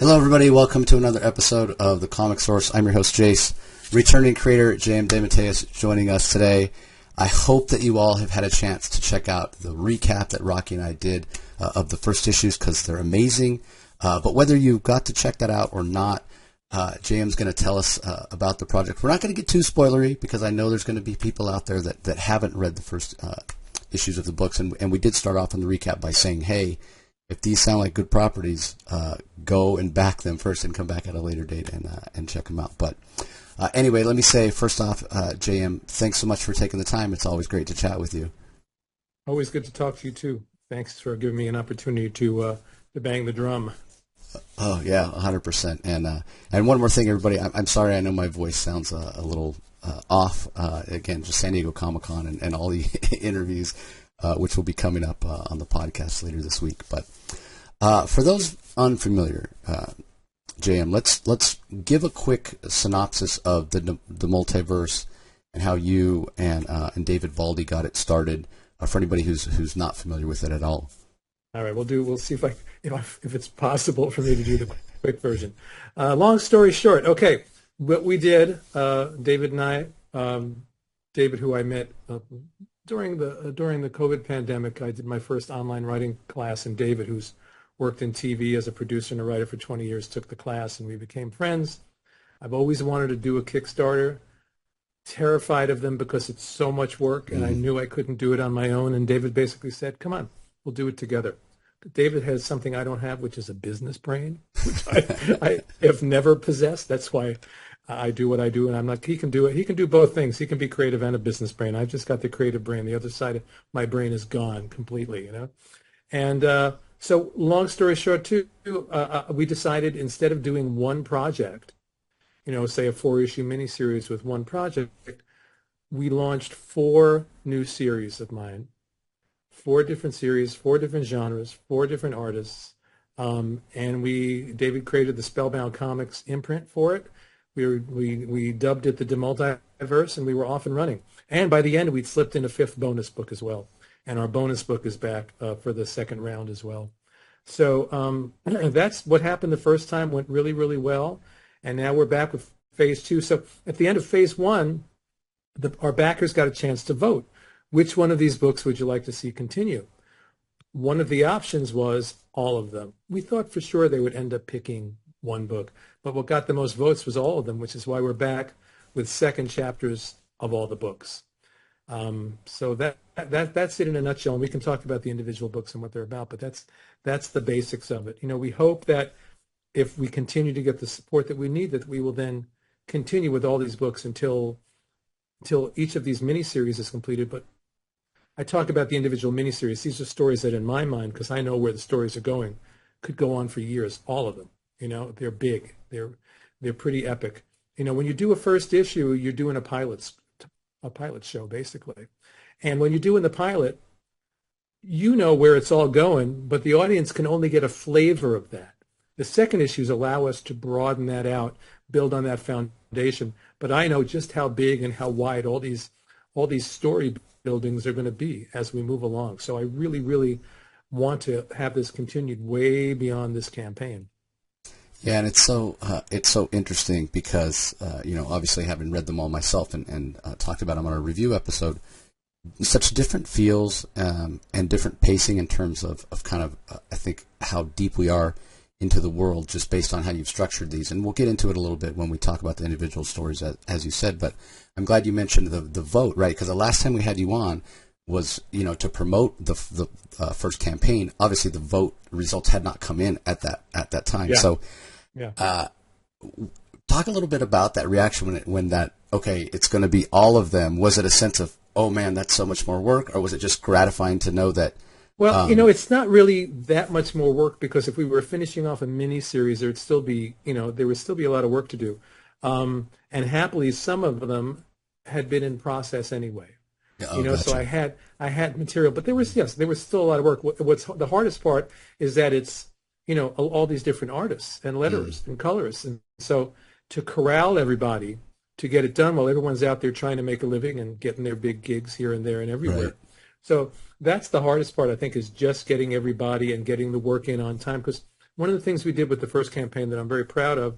Hello, everybody. Welcome to another episode of The Comic Source. I'm your host, Jace. Returning creator J.M Dematteis joining us today. I hope that you all have had a chance to check out the recap that Rocky and I did of the first issues because they're amazing. But whether you got to check that out or not, J.M.'s going to tell us about the project. We're not going to get too spoilery because I know there's going to be people out there that haven't read the first issues of the books. And we did start off in the recap by saying, hey, if these sound like good properties, go and back them first and come back at a later date and check them out. But anyway, let me say, first off, JM, thanks so much for taking the time. It's always great to chat with you. Always good to talk to you, too. Thanks for giving me an opportunity to bang the drum. Oh, yeah, 100%. And one more thing, everybody. I'm sorry, I know my voice sounds a little off. Again, just San Diego Comic-Con and all the interviews, which will be coming up on the podcast later this week. But for those unfamiliar, JM, let's give a quick synopsis of the multiverse and how you and David Baldy got it started. For anybody who's not familiar with it at all. All right, we'll see if it's possible for me to do the quick version. Long story short, okay, what we did, David and I, David, who I met during the COVID pandemic, I did my first online writing class, and David, who's worked in TV as a producer and a writer for 20 years, took the class, and we became friends. I've always wanted to do a Kickstarter, terrified of them because it's so much work, and I knew I couldn't do it on my own, and David basically said, come on, we'll do it together. David has something I don't have, which is a business brain, which I have never possessed. That's why I do what I do, and I'm not. He can do it. He can do both things. He can be creative and a business brain. I've just got the creative brain. The other side of my brain is gone completely, And so, long story short, too, we decided instead of doing one project, say a 4-issue miniseries with one project, we launched 4 new series of mine. 4 different series, 4 different genres, 4 different artists, and David created the Spellbound Comics imprint for it. We dubbed it the DeMultiverse, and we were off and running. And by the end, we'd slipped in a 5th bonus book as well, and our bonus book is back for the second round as well. So that's what happened the first time. Went really, really well, and now we're back with Phase 2. So at the end of Phase 1, our backers got a chance to vote. Which one of these books would you like to see continue? One of the options was all of them. We thought for sure they would end up picking one book, but what got the most votes was all of them, which is why we're back with second chapters of all the books. So that's it in a nutshell, and we can talk about the individual books and what they're about, but that's the basics of it. We hope that if we continue to get the support that we need, that we will then continue with all these books until each of these miniseries is completed. But I talk about the individual miniseries. These are stories that, in my mind, because I know where the stories are going, could go on for years. All of them. They're big. They're pretty epic. When you do a first issue, you're doing a pilot show basically, and when you're doing the pilot, where it's all going, but the audience can only get a flavor of that. The second issues allow us to broaden that out, build on that foundation. But I know just how big and how wide all these story buildings are going to be as we move along. So I really, really want to have this continued way beyond this campaign. Yeah, and it's so interesting because obviously having read them all myself and talked about them on a review episode, such different feels and different pacing in terms of kind of I think how deep we are into the world just based on how you've structured these. And we'll get into it a little bit when we talk about the individual stories, as you said. But I'm glad you mentioned the vote, right? Because the last time we had you on was, to promote the first campaign. Obviously, the vote results had not come in at that time. Yeah. So yeah. Talk a little bit about that reaction when that, okay, it's going to be all of them. Was it a sense of, oh, man, that's so much more work? Or was it just gratifying to know that? Well, it's not really that much more work because if we were finishing off a mini series, there would still be a lot of work to do. And happily, some of them had been in process anyway. Gotcha. So I had material, but there was still a lot of work. What's the hardest part is that it's, all these different artists and letterers and colorists. And so to corral everybody to get it done while everyone's out there trying to make a living and getting their big gigs here and there and everywhere. Right. So that's the hardest part, I think, is just getting everybody and getting the work in on time, because one of the things we did with the first campaign that I'm very proud of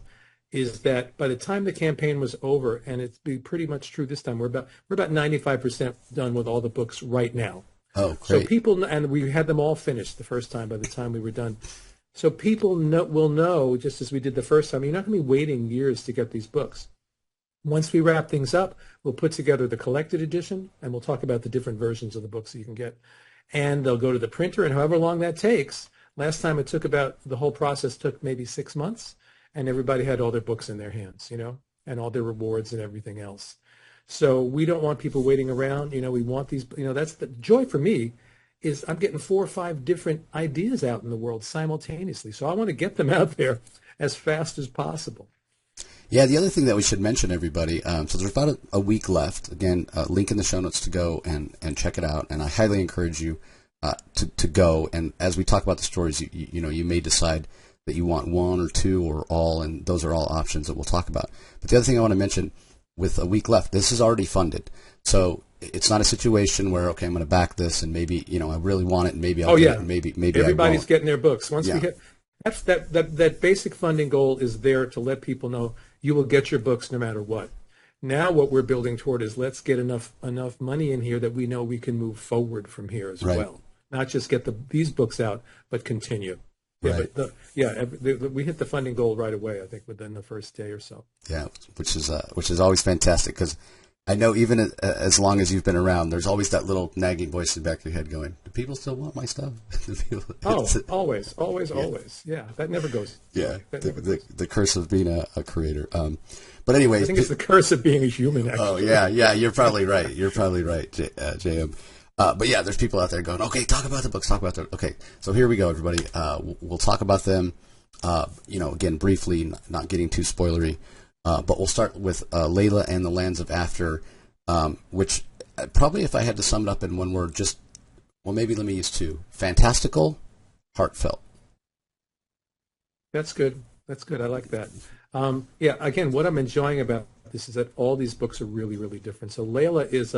is that by the time the campaign was over, and it's be pretty much true this time, we're about 95% done with all the books right now. Oh, great. So people, and we had them all finished the first time by the time we were done. So people will know, just as we did the first time, you're not going to be waiting years to get these books. Once we wrap things up, we'll put together the collected edition, and we'll talk about the different versions of the books that you can get. And they'll go to the printer, and however long that takes. Last time it took the whole process took maybe 6 months, and everybody had all their books in their hands, and all their rewards and everything else. So we don't want people waiting around. We want these, that's the joy for me is I'm getting 4 or 5 different ideas out in the world simultaneously. So I want to get them out there as fast as possible. Yeah, the other thing that we should mention, everybody, so there's about a week left. Again, link in the show notes to go and check it out. And I highly encourage you to go. And as we talk about the stories, you may decide that you want 1 or 2 or all, and those are all options that we'll talk about. But the other thing I want to mention, with a week left, this is already funded. So it's not a situation where, okay, I'm going to back this and maybe, I really want it and maybe I'll get it and maybe everybody's getting their books. Once we hit that basic funding goal is there to let people know you will get your books no matter what. Now what we're building toward is let's get enough money in here that we know we can move forward from here as well. Not just get these books out, but continue. Right. We hit the funding goal right away, I think, within the first day or so. Yeah, which is always fantastic, because I know even as long as you've been around, there's always that little nagging voice in the back of your head going, do people still want my stuff? Always. Yeah, that never goes. Yeah, the curse of being a creator. But anyways. I think it's the curse of being a human, actually. Oh, yeah, you're probably right. JM. But yeah, there's people out there going, okay, talk about the books, Okay, so here we go, everybody. We'll talk about them, again, briefly, not getting too spoilery. But we'll start with Layla and the Lands of After, which probably, if I had to sum it up in one word, maybe let me use 2. Fantastical, heartfelt. That's good. I like that. Again, what I'm enjoying about this is that all these books are really, really different. So Layla is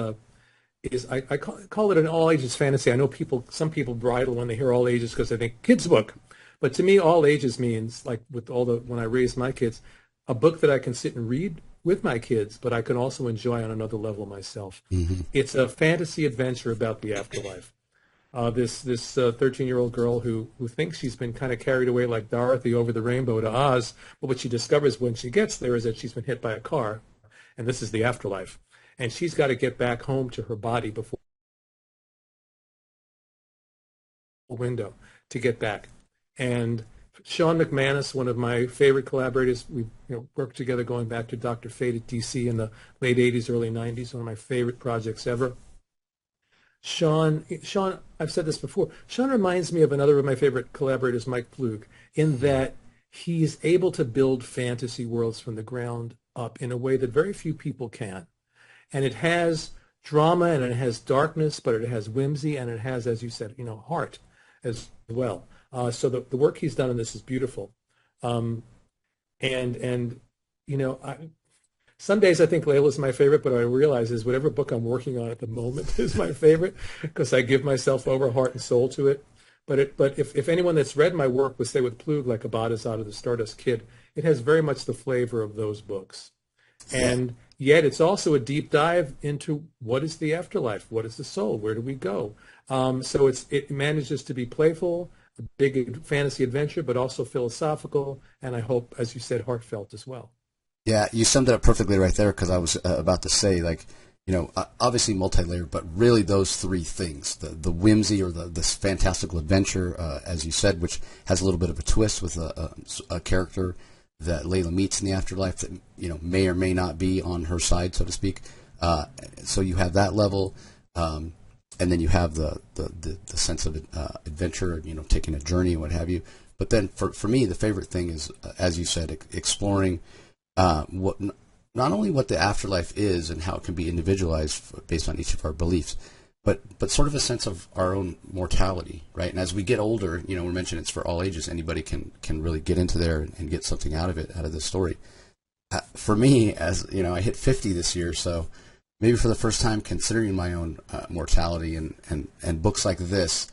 I call it an all ages fantasy. I know some people bridle when they hear all ages because they think kids book, but to me, all ages means, like when I raised my kids, a book that I can sit and read with my kids, but I can also enjoy on another level myself. Mm-hmm. It's a fantasy adventure about the afterlife. This 13-year-old girl who thinks she's been kind of carried away like Dorothy over the rainbow to Oz, but what she discovers when she gets there is that she's been hit by a car, and this is the afterlife. And she's got to get back home to her body before the window to get back. And Sean McManus, one of my favorite collaborators, we worked together going back to Dr. Fate at DC in the late 80s, early 90s, one of my favorite projects ever. Sean, I've said this before, Sean reminds me of another of my favorite collaborators, Mike Plug, in that he's able to build fantasy worlds from the ground up in a way that very few people can. And it has drama and it has darkness, but it has whimsy and it has, as you said, heart as well. So the work he's done in this is beautiful. Some days I think Layla's my favorite, but what I realize is whatever book I'm working on at the moment is my favorite because I give myself over heart and soul to it. But if anyone that's read my work would say with Plug, like Abada's Out of the Stardust Kid, it has very much the flavor of those books. And yet it's also a deep dive into what is the afterlife? What is the soul? Where do we go? So it manages to be playful, a big fantasy adventure, but also philosophical, and I hope, as you said, heartfelt as well. Yeah, you summed it up perfectly right there, because I was about to say, obviously multi-layered, but really those 3 things, the whimsy or this fantastical adventure, as you said, which has a little bit of a twist with a character that Layla meets in the afterlife that may or may not be on her side, so to speak. So you have that level, and then you have the sense of adventure, taking a journey and what have you. But then for me, the favorite thing is, as you said, exploring what not only what the afterlife is and how it can be individualized based on each of our beliefs, but sort of a sense of our own mortality, right? And as we get older, we mentioned it's for all ages. Anybody can really get into there and get something out of this story. For me, as I hit 50 this year, so maybe for the first time considering my own mortality and books like this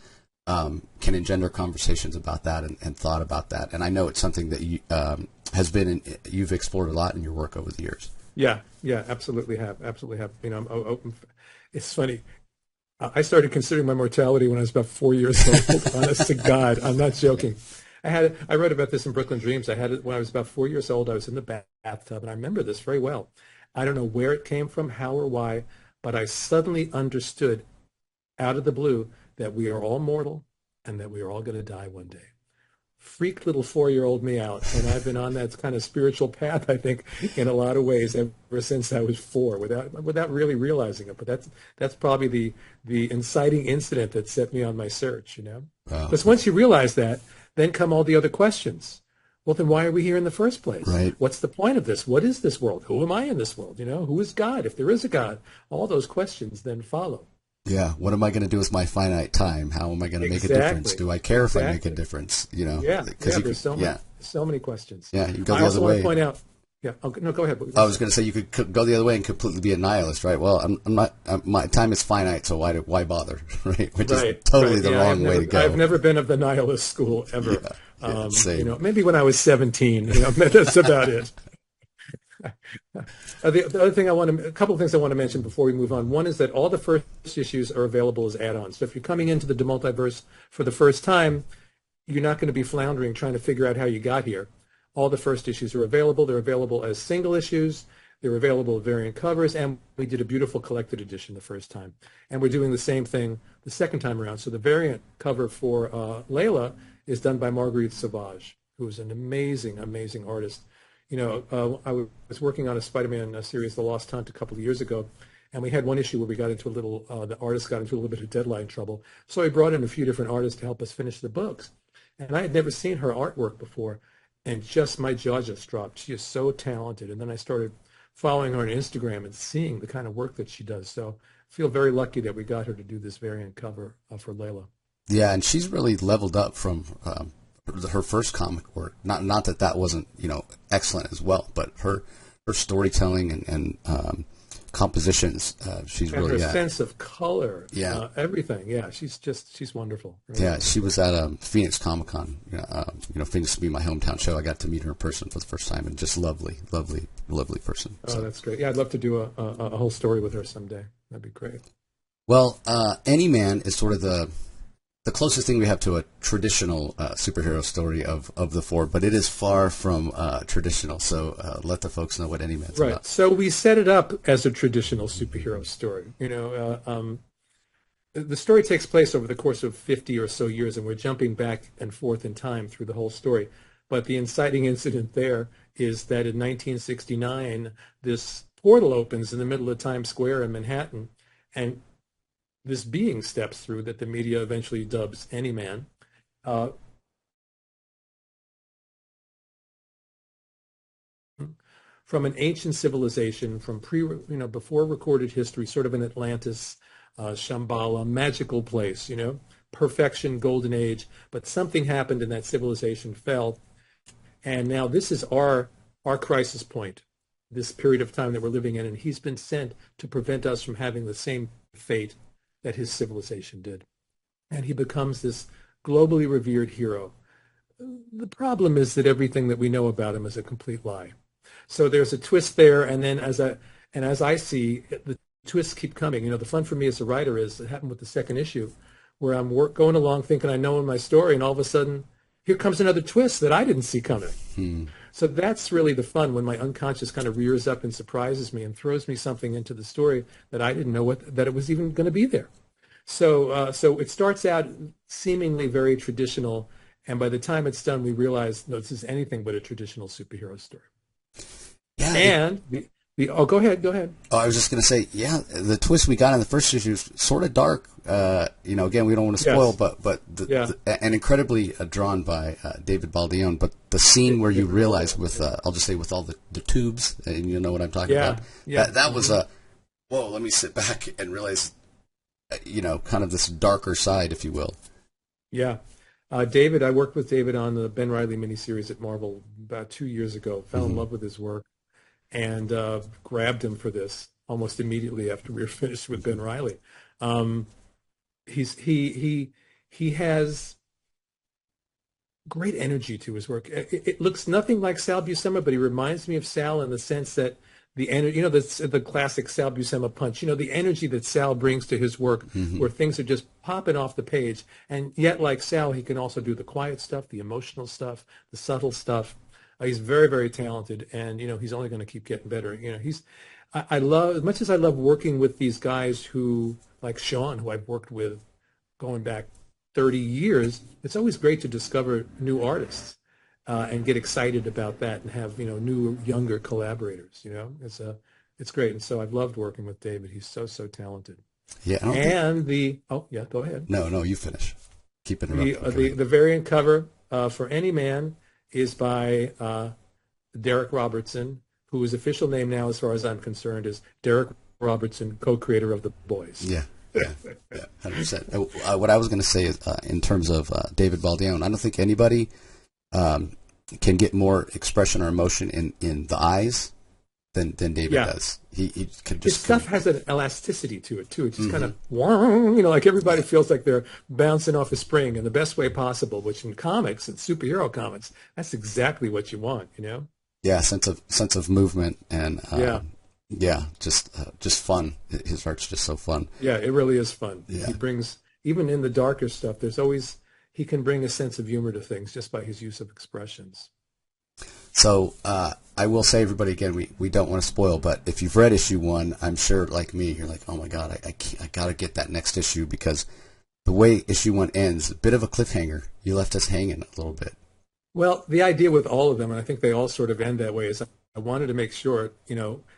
can engender conversations about that and thought about that. And I know it's something that you you've explored a lot in your work over the years. Yeah, absolutely have. You know, it's funny. I started considering my mortality when I was about 4 years old. Honest to God, I'm not joking. I wrote about this in Brooklyn Dreams. I had it when I was about 4 years old. I was in the bathtub, and I remember this very well. I don't know where it came from, how or why, but I suddenly understood out of the blue that we are all mortal and that we are all going to die one day. Freaked little 4-year-old me out, and I've been on that kind of spiritual path, I think, in a lot of ways ever since I was 4, without really realizing it. But that's probably the inciting incident that set me on my search, you know. Wow. Because once you realize that, then come all the other questions. Well, then why are we here in the first place? Right. What's the point of this? What is this world? Who am I in this world? You know, who is God? If there is a God, all those questions then follow. Yeah. What am I going to do with my finite time? How am I going to make a difference? Do I care if I make a difference? You know? Yeah. There's so many questions. Yeah. You can go the other way. I also want to point out. Yeah. No, go ahead. I was going to say you could go the other way and completely be a nihilist, right? Well, I'm not. My time is finite, so why bother, right? Which is totally the wrong way to go. I've never been of the nihilist school ever. Same. You know, maybe when I was 17. You know, that's about it. The other thing a couple of things I want to mention before we move on. One is that all the first issues are available as add-ons. So if you're coming into the DeMultiverse for the first time, you're not going to be floundering trying to figure out how you got here. All the first issues are available. They're available as single issues. They're available as variant covers, and we did a beautiful collected edition the first time. And we're doing the same thing the second time around. So the variant cover for Layla is done by Marguerite Sauvage, who is an amazing, amazing artist. You know, I was working on a Spider-Man series, The Lost Hunt, a couple of years ago, and we had one issue where we got into the artist got into a little bit of deadline trouble. So I brought in a few different artists to help us finish the books. And I had never seen her artwork before, and just my jaw just dropped. She is so talented. And then I started following her on Instagram and seeing the kind of work that she does. So I feel very lucky that we got her to do this variant cover for Layla. Yeah, and she's really leveled up from her first comic work. Not that wasn't, you know, excellent as well, but her storytelling and compositions, she's and really her sense of color, everything. Yeah, she's wonderful. Really. Yeah, she was at Phoenix Comic Con. Phoenix being my hometown show, I got to meet her in person for the first time, and just lovely person. Oh, that's great. Yeah, I'd love to do a whole story with her someday. That'd be great. Well, Any-Man is sort of the closest thing we have to a traditional superhero story of the four, but it is far from traditional. So let the folks know what Any-Man's about. Right. So we set it up as a traditional superhero story. You know, the story takes place over the course of 50 or so years, and we're jumping back and forth in time through the whole story. But the inciting incident there is that in 1969, this portal opens in the middle of Times Square in Manhattan, and this being steps through that the media eventually dubs Any-Man. From an ancient civilization, from before recorded history, sort of an Atlantis, Shambhala, magical place, you know, perfection, golden age. But something happened and that civilization fell. And now this is our crisis point, this period of time that we're living in. And he's been sent to prevent us from having the same fate that his civilization did. And he becomes this globally revered hero. The problem is that everything that we know about him is a complete lie. So there's a twist there, and then as I see, the twists keep coming. You know, the fun for me as a writer is it happened with the second issue, where I'm going along thinking I know my story, and all of a sudden, here comes another twist that I didn't see coming. So that's really the fun, when my unconscious kind of rears up and surprises me and throws me something into the story that I didn't know that it was even going to be there. So it starts out seemingly very traditional, and by the time it's done, we realize, no, this is anything but a traditional superhero story. Yeah, and go ahead. Oh, I was just going to say, yeah, the twist we got in the first issue is sort of dark. Again, we don't want to spoil, yes. And incredibly drawn by David Baldeón. But the scene where you realize I'll just say with all the tubes, and you know what I'm talking about. Yeah, that was whoa. Let me sit back and realize, kind of this darker side, if you will. Yeah. David, I worked with David on the Ben Reilly miniseries at Marvel about 2 years ago. Fell in love with his work, and grabbed him for this almost immediately after we were finished with Ben Reilly. he has great energy to his work. It looks nothing like Sal Buscema, but he reminds me of Sal in the sense that the energy, the classic Sal Buscema punch, the energy that Sal brings to his work, where things are just popping off the page. And yet, like Sal, he can also do the quiet stuff, the emotional stuff, the subtle stuff. He's very, very talented, and he's only going to keep getting better. I love, as much as I love working with these guys who, like Sean, who I've worked with going back 30 years, it's always great to discover new artists and get excited about that and have, new, younger collaborators, it's great. And so I've loved working with David. He's so, so talented. Yeah. Go ahead. No, you finish. Keep interrupting. The variant cover for Any Man is by Derek Robertson, whose official name now, as far as I'm concerned, is Derek Robertson, co-creator of The Boys. Yeah. Yeah, 100%. What I was going to say is, in terms of David Baldeón, I don't think anybody can get more expression or emotion in the eyes than David does. He could just. His stuff has an elasticity to it too. It's just kind of, like everybody feels like they're bouncing off a spring in the best way possible. Which in comics and superhero comics, that's exactly what you want. Yeah, sense of movement and. Yeah, just fun. His art's just so fun. Yeah, it really is fun. Yeah. He brings, even in the darker stuff, he can bring a sense of humor to things just by his use of expressions. So I will say, everybody, again, we don't want to spoil, but if you've read issue 1, I'm sure, like me, you're like, oh my God, I got to get that next issue, because the way issue 1 ends, a bit of a cliffhanger. You left us hanging a little bit. Well, the idea with all of them, and I think they all sort of end that way, is I wanted to make sure,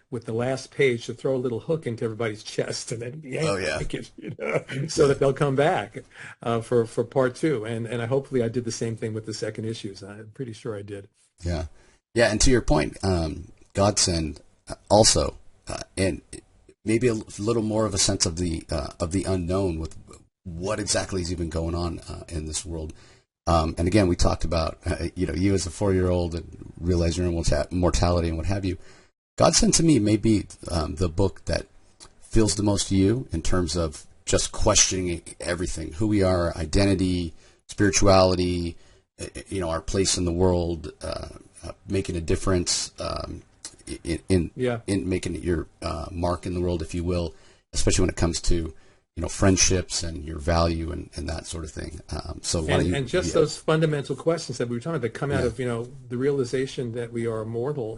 with the last page, to throw a little hook into everybody's chest and then yank it, so that they'll come back for part 2. And hopefully I did the same thing with the second issues. I'm pretty sure I did. Yeah. Yeah, and to your point, Godsend also, and maybe a little more of a sense of the unknown with what exactly is even going on in this world. And again, we talked about, you as a 4-year-old and realize your own mortality and what have you. Godsend to me may be the book that feels the most you in terms of just questioning everything, who we are, identity, spirituality, our place in the world, making a difference in making your mark in the world, if you will, especially when it comes to friendships and your value and that sort of thing. Those fundamental questions that we were talking about that come out of, the realization that we are immortal,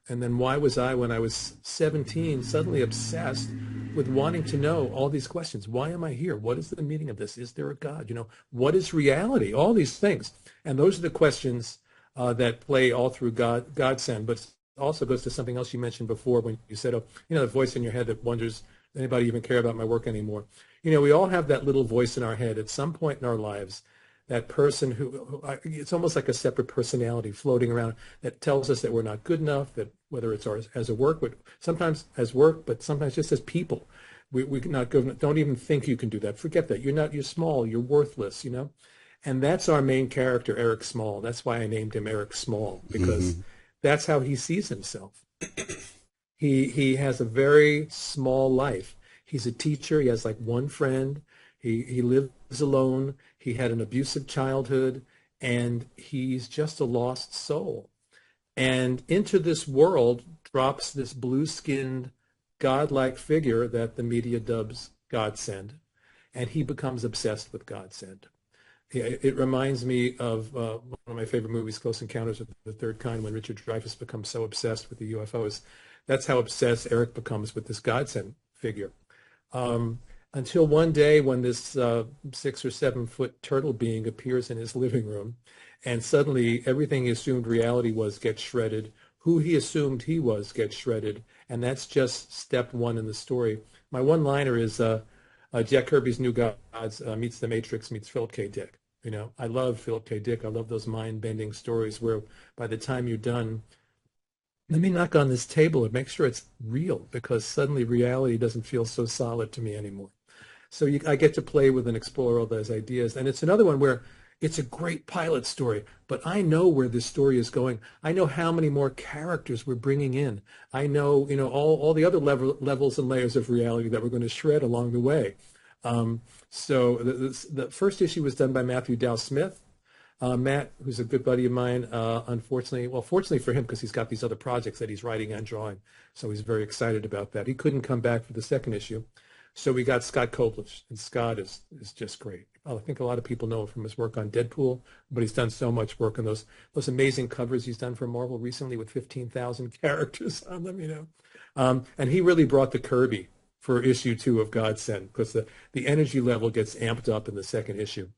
and then why was I, when I was 17, suddenly obsessed with wanting to know all these questions? Why am I here? What is the meaning of this? Is there a God? What is reality? All these things. And those are the questions that play all through Godsend, but also goes to something else you mentioned before when you said, the voice in your head that wonders, anybody even care about my work anymore? We all have that little voice in our head at some point in our lives, that person who it's almost like a separate personality floating around that tells us that we're not good enough, that whether it's as a work, but sometimes as work, but sometimes just as people. We not good, don't even think you can do that. Forget that. You're small, you're worthless, And that's our main character, Eric Small. That's why I named him Eric Small, because that's how he sees himself. He has a very small life. He's a teacher. He has like one friend. He lives alone. He had an abusive childhood, and he's just a lost soul. And into this world drops this blue-skinned, godlike figure that the media dubs Godsend, and he becomes obsessed with Godsend. It reminds me of one of my favorite movies, Close Encounters of the Third Kind, when Richard Dreyfuss becomes so obsessed with the UFOs. That's how obsessed Eric becomes with this Godsend figure. Until one day when this 6 or 7 foot turtle being appears in his living room, and suddenly everything he assumed reality was gets shredded. Who he assumed he was gets shredded, and that's just step 1 in the story. My one-liner is Jack Kirby's New Gods meets The Matrix meets Philip K. Dick. I love Philip K. Dick. I love those mind-bending stories where by the time you're done, let me knock on this table and make sure it's real, because suddenly reality doesn't feel so solid to me anymore. So I get to play with and explore all those ideas. And it's another one where it's a great pilot story, but I know where this story is going. I know how many more characters we're bringing in. I know, all the other levels and layers of reality that we're going to shred along the way. So the first issue was done by Matthew Dow Smith. Matt, who's a good buddy of mine, unfortunately, well, fortunately for him, because he's got these other projects that he's writing and drawing, so he's very excited about that. He couldn't come back for the second issue, so we got Scott Koblish, and Scott is just great. I think a lot of people know him from his work on Deadpool, but he's done so much work on those amazing covers he's done for Marvel recently with 15,000 characters on them, and he really brought the Kirby for issue 2 of Godsend, because the energy level gets amped up in the second issue.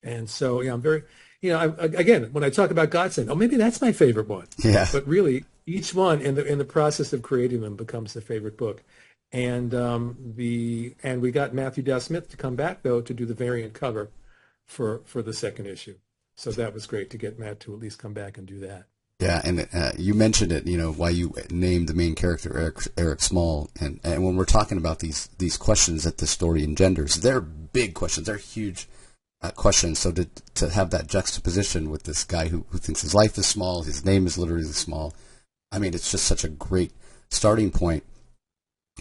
And so, I'm very, again, when I talk about Godsend, maybe that's my favorite one. Yeah. But really, each one in the process of creating them becomes the favorite book. And we got Matthew Dow Smith to come back though to do the variant cover for the second issue. So that was great to get Matt to at least come back and do that. Yeah, and you mentioned it, why you named the main character Eric Small, and when we're talking about these questions that the story engenders, they're big questions, they're huge questions. So to have that juxtaposition with this guy who thinks his life is small, his name is literally small, I mean, it's just such a great starting point.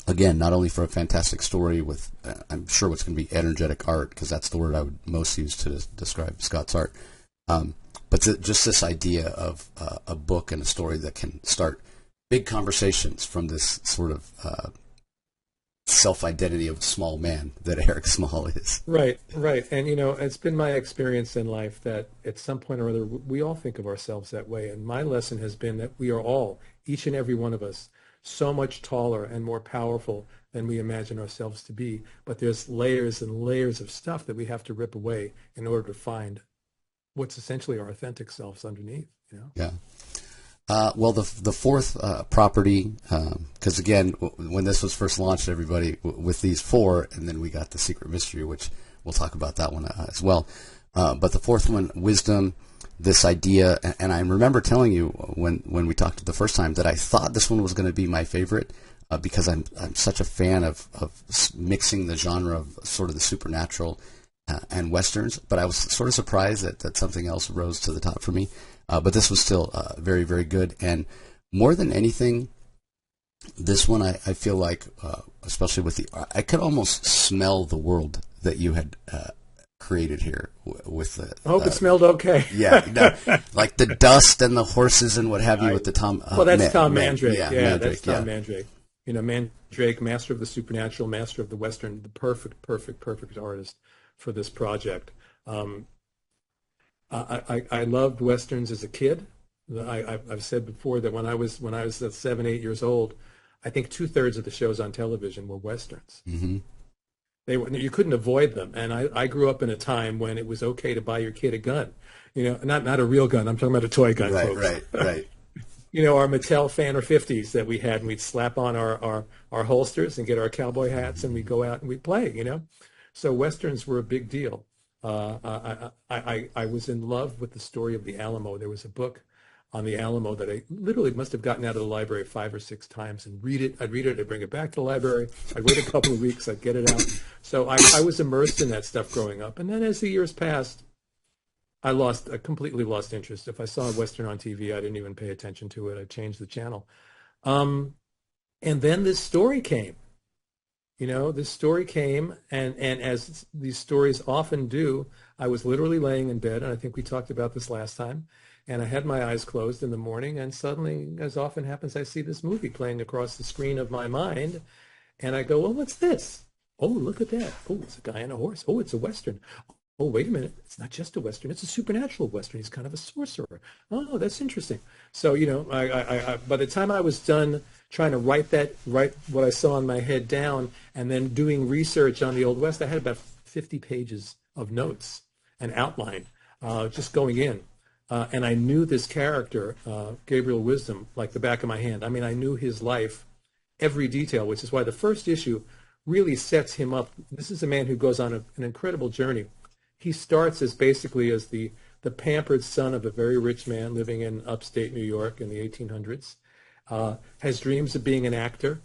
Again, not only for a fantastic story with, I'm sure what's going to be energetic art, because that's the word I would most use to describe Scott's art, but just this idea of a book and a story that can start big conversations from this sort of self-identity of a small man that Eric Small is. Right. And, it's been my experience in life that at some point or other, we all think of ourselves that way. And my lesson has been that we are all, each and every one of us, so much taller and more powerful than we imagine ourselves to be. But there's layers and layers of stuff that we have to rip away in order to find what's essentially our authentic selves underneath. Yeah. Well, the fourth property, because again, when this was first launched, everybody with these 4, and then we got the Secret Mystery, which we'll talk about that one as well. But the fourth one, Wisdom, this idea, and I remember telling you when we talked the first time that I thought this one was going to be my favorite because I'm such a fan of mixing the genre of sort of the supernatural and westerns. But I was sort of surprised that something else rose to the top for me. But this was still very, very good. And more than anything, this one I feel like, especially with I could almost smell the world that you had created here with the. I hope it smelled okay. Yeah, like the dust and the horses and what have you with the Tom. Well, that's Tom Mandrake. Yeah, Mandrake, that's Tom Mandrake. Mandrake, master of the supernatural, master of the western, the perfect artist for this project. I loved westerns as a kid. I've said before that when I was 7, 8 years old, I think 2/3 of the shows on television were westerns. Mm-hmm. You couldn't avoid them, and I grew up in a time when it was okay to buy your kid a gun. Not a real gun. I'm talking about a toy gun, folks. Right. Our Mattel Fanner 50s that we had, and we'd slap on our holsters and get our cowboy hats, and we'd go out and we'd play. So westerns were a big deal. I was in love with the story of the Alamo. There was a book on the Alamo that I literally must have gotten out of the library 5 or 6 times and read it. I'd bring it back to the library. I'd wait a couple of weeks. I'd get it out. So I was immersed in that stuff growing up. And then as the years passed, I completely lost interest. If I saw a Western on TV, I didn't even pay attention to it. I changed the channel. And then this story came. This story came, and as these stories often do, I was literally laying in bed, and I think we talked about this last time, and I had my eyes closed in the morning, and suddenly, as often happens, I see this movie playing across the screen of my mind, and I go, well, what's this? Oh, look at that. Oh, it's a guy on a horse. Oh, it's a Western. Oh, wait a minute. It's not just a Western. It's a supernatural Western. He's kind of a sorcerer. Oh, that's interesting. So, I by the time I was done trying to write what I saw in my head down and then doing research on the Old West, I had about 50 pages of notes and outline just going in. And I knew this character, Gabriel Wisdom, like the back of my hand. I mean, I knew his life, every detail, which is why the first issue really sets him up. This is a man who goes on an incredible journey. He starts as basically as the pampered son of a very rich man living in upstate New York in the 1800s, has dreams of being an actor,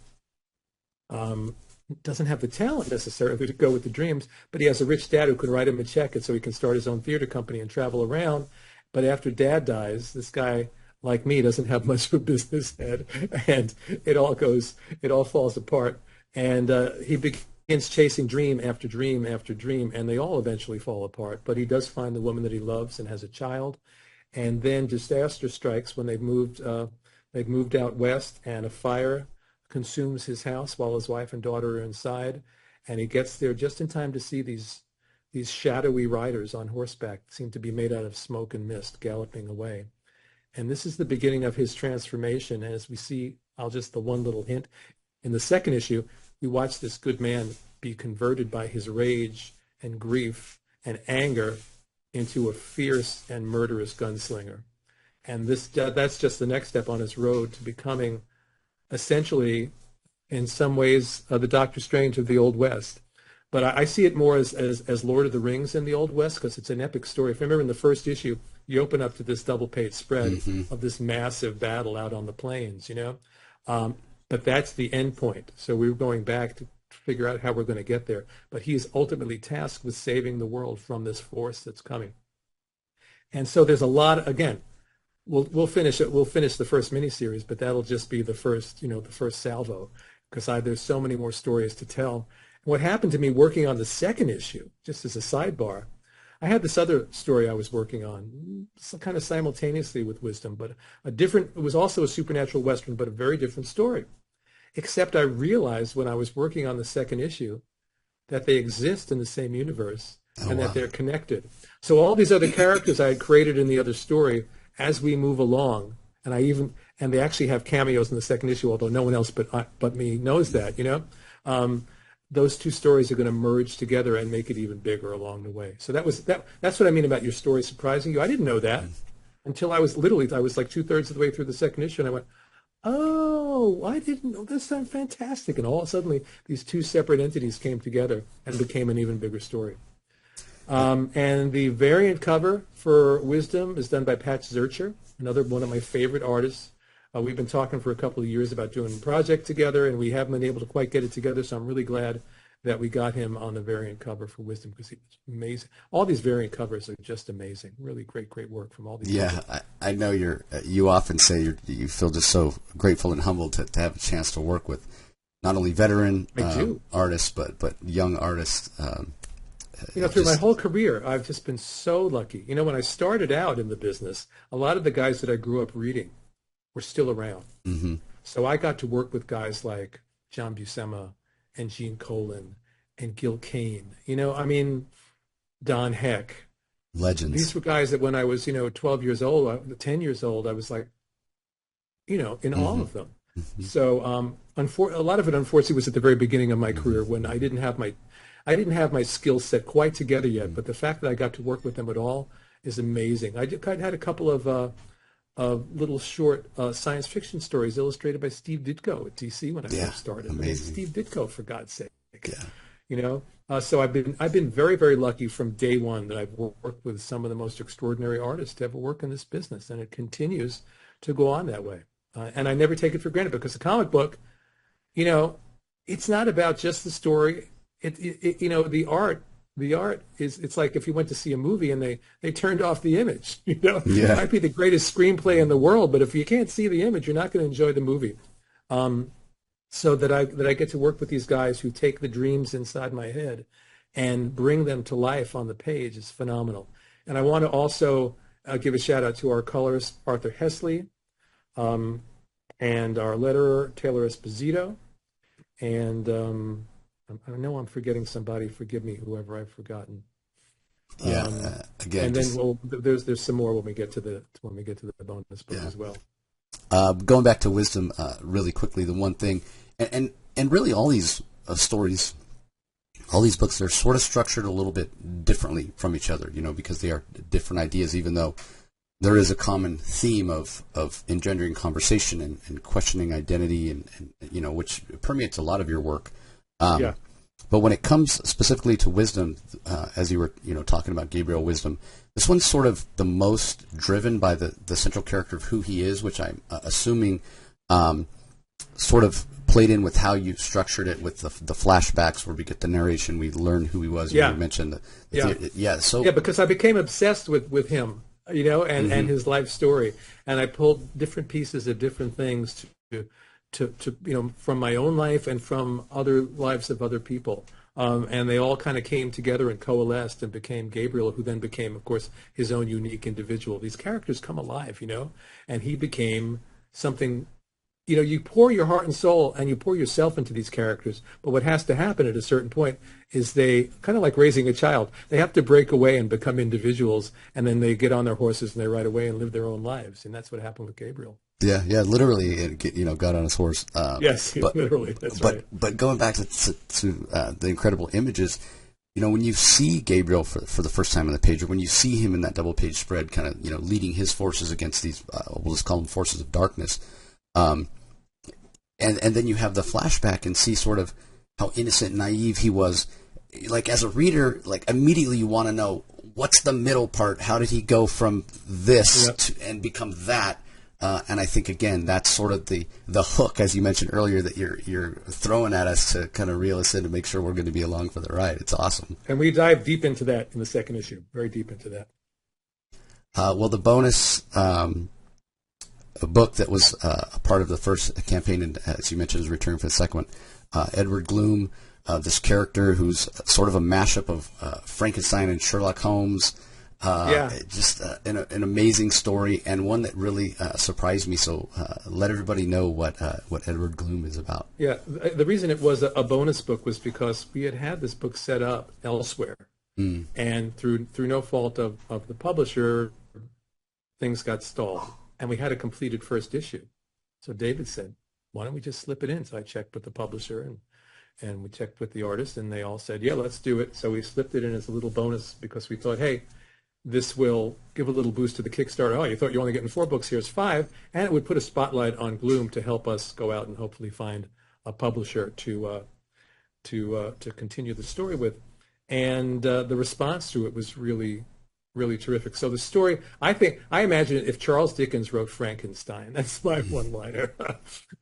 doesn't have the talent necessarily to go with the dreams, but he has a rich dad who can write him a check, and so he can start his own theater company and travel around. But after dad dies, this guy, like me, doesn't have much of a business head, and it all falls apart. And begins chasing dream after dream after dream, and they all eventually fall apart. But he does find the woman that he loves and has a child. And then disaster strikes when they've moved out west, and a fire consumes his house while his wife and daughter are inside. And he gets there just in time to see these shadowy riders on horseback, seem to be made out of smoke and mist, galloping away. And this is the beginning of his transformation. And as we see, the one little hint, in the second issue, we watch this good man be converted by his rage and grief and anger into a fierce and murderous gunslinger. And that's just the next step on his road to becoming essentially, in some ways, the Doctor Strange of the Old West. But I see it more as Lord of the Rings in the Old West, because it's an epic story. If you remember in the first issue, you open up to this double-page spread of this massive battle out on the plains, but that's the end point. So we were going back to figure out how we're going to get there. But he is ultimately tasked with saving the world from this force that's coming. And so there's a lot, again, we'll finish it. We'll finish the first miniseries, but that'll just be the first salvo, because there's so many more stories to tell. And what happened to me working on the second issue, just as a sidebar, I had this other story I was working on, kind of simultaneously with Wisdom, but it was also a supernatural Western, but a very different story. Except I realized when I was working on the second issue that they exist in the same universe and that they're connected. So all these other characters I had created in the other story, as we move along, and they actually have cameos in the second issue, although no one else but me knows that, those two stories are going to merge together and make it even bigger along the way. So that's what I mean about your story surprising you. I didn't know that until I was like 2/3 of the way through the second issue, and I went, oh, I didn't know this. Sounds fantastic. And all suddenly these two separate entities came together and became an even bigger story. And the variant cover for Wisdom is done by Pat Zurcher, another one of my favorite artists. We've been talking for a couple of years about doing a project together, and we haven't been able to quite get it together, so I'm really glad that we got him on the variant cover for Wisdom, because he's amazing. All these variant covers are just amazing. Really great work from all these people. I know you often say you feel just so grateful and humbled to have a chance to work with not only veteran artists, but young artists. Through my whole career, I've just been so lucky. When I started out in the business, a lot of the guys that I grew up reading were still around. Mm-hmm. So I got to work with guys like John Buscema and Gene Colan and Gil Kane. Don Heck. Legends. These were guys that when I was, 12 years old, 10 years old, I was like, in all of them. Mm-hmm. So a lot of it, unfortunately, was at the very beginning of my career when I didn't have my skill set quite together yet. But the fact that I got to work with them at all is amazing. I had a couple of little short science fiction stories illustrated by Steve Ditko at DC when I first started. Amazing. Steve Ditko, for God's sake. Yeah. So I've been very, very lucky from day one that I've worked with some of the most extraordinary artists to ever work in this business, and it continues to go on that way. And I never take it for granted, because the comic book, it's not about just the story. The art is, it's like if you went to see a movie and they turned off the image, It might be the greatest screenplay in the world, but if you can't see the image, you're not going to enjoy the movie. So that I get to work with these guys who take the dreams inside my head and bring them to life on the page is phenomenal. And I want to also give a shout out to our colorist, Arthur Hesley, and our letterer, Taylor Esposito, and I know I'm forgetting somebody. Forgive me, whoever I've forgotten. Again, and then there's some more when we get to the bonus book as well. Going back to Wisdom really quickly, the one thing, and really all these stories, all these books, they're sort of structured a little bit differently from each other, because they are different ideas, even though there is a common theme of engendering conversation and questioning identity, and which permeates a lot of your work. But when it comes specifically to Wisdom, as you were talking about Gabriel Wisdom, this one's sort of the most driven by the central character of who he is, which I'm assuming sort of played in with how you structured it with the flashbacks where we get the narration, we learn who he was. You mentioned because I became obsessed with him, and his life story, and I pulled different pieces of different things from my own life and from other lives of other people. And they all kind of came together and coalesced and became Gabriel, who then became, of course, his own unique individual. These characters come alive, and he became something. You pour your heart and soul and you pour yourself into these characters, but what has to happen at a certain point is they, kind of like raising a child, they have to break away and become individuals, and then they get on their horses and they ride away and live their own lives. And that's what happened with Gabriel. Yeah, literally, it, got on his horse. Yes, literally, that's right. But going back to the incredible images, when you see Gabriel for the first time on the page, or when you see him in that double page spread, kind of, leading his forces against these, we'll just call them forces of darkness, and then you have the flashback and see sort of how innocent and naive he was. Like, as a reader, like, immediately you want to know, what's the middle part? How did he go from this and become that? And I think, again, that's sort of the hook, as you mentioned earlier, that you're throwing at us to kind of reel us in to make sure we're going to be along for the ride. It's awesome. And we dive deep into that in the second issue, very deep into that. Well, the bonus a book that was a part of the first campaign, and as you mentioned, is returning for the second one. Edward Gloom, this character who's sort of a mashup of Frankenstein and Sherlock Holmes. Just an amazing story, and one that really surprised me. So let everybody know what Edward Gloom is about. Yeah, the reason it was a bonus book was because we had this book set up elsewhere, and through no fault of the publisher, things got stalled, and we had a completed first issue. So David said, "Why don't we just slip it in?" So I checked with the publisher and we checked with the artist, and they all said, "Yeah, let's do it." So we slipped it in as a little bonus because we thought, hey, this will give a little boost to the Kickstarter. Oh, you thought you were only getting 4 books, here's 5. And it would put a spotlight on Gloom to help us go out and hopefully find a publisher to continue the story with. And the response to it was really, really terrific. So the story, I imagine if Charles Dickens wrote Frankenstein, that's my one-liner.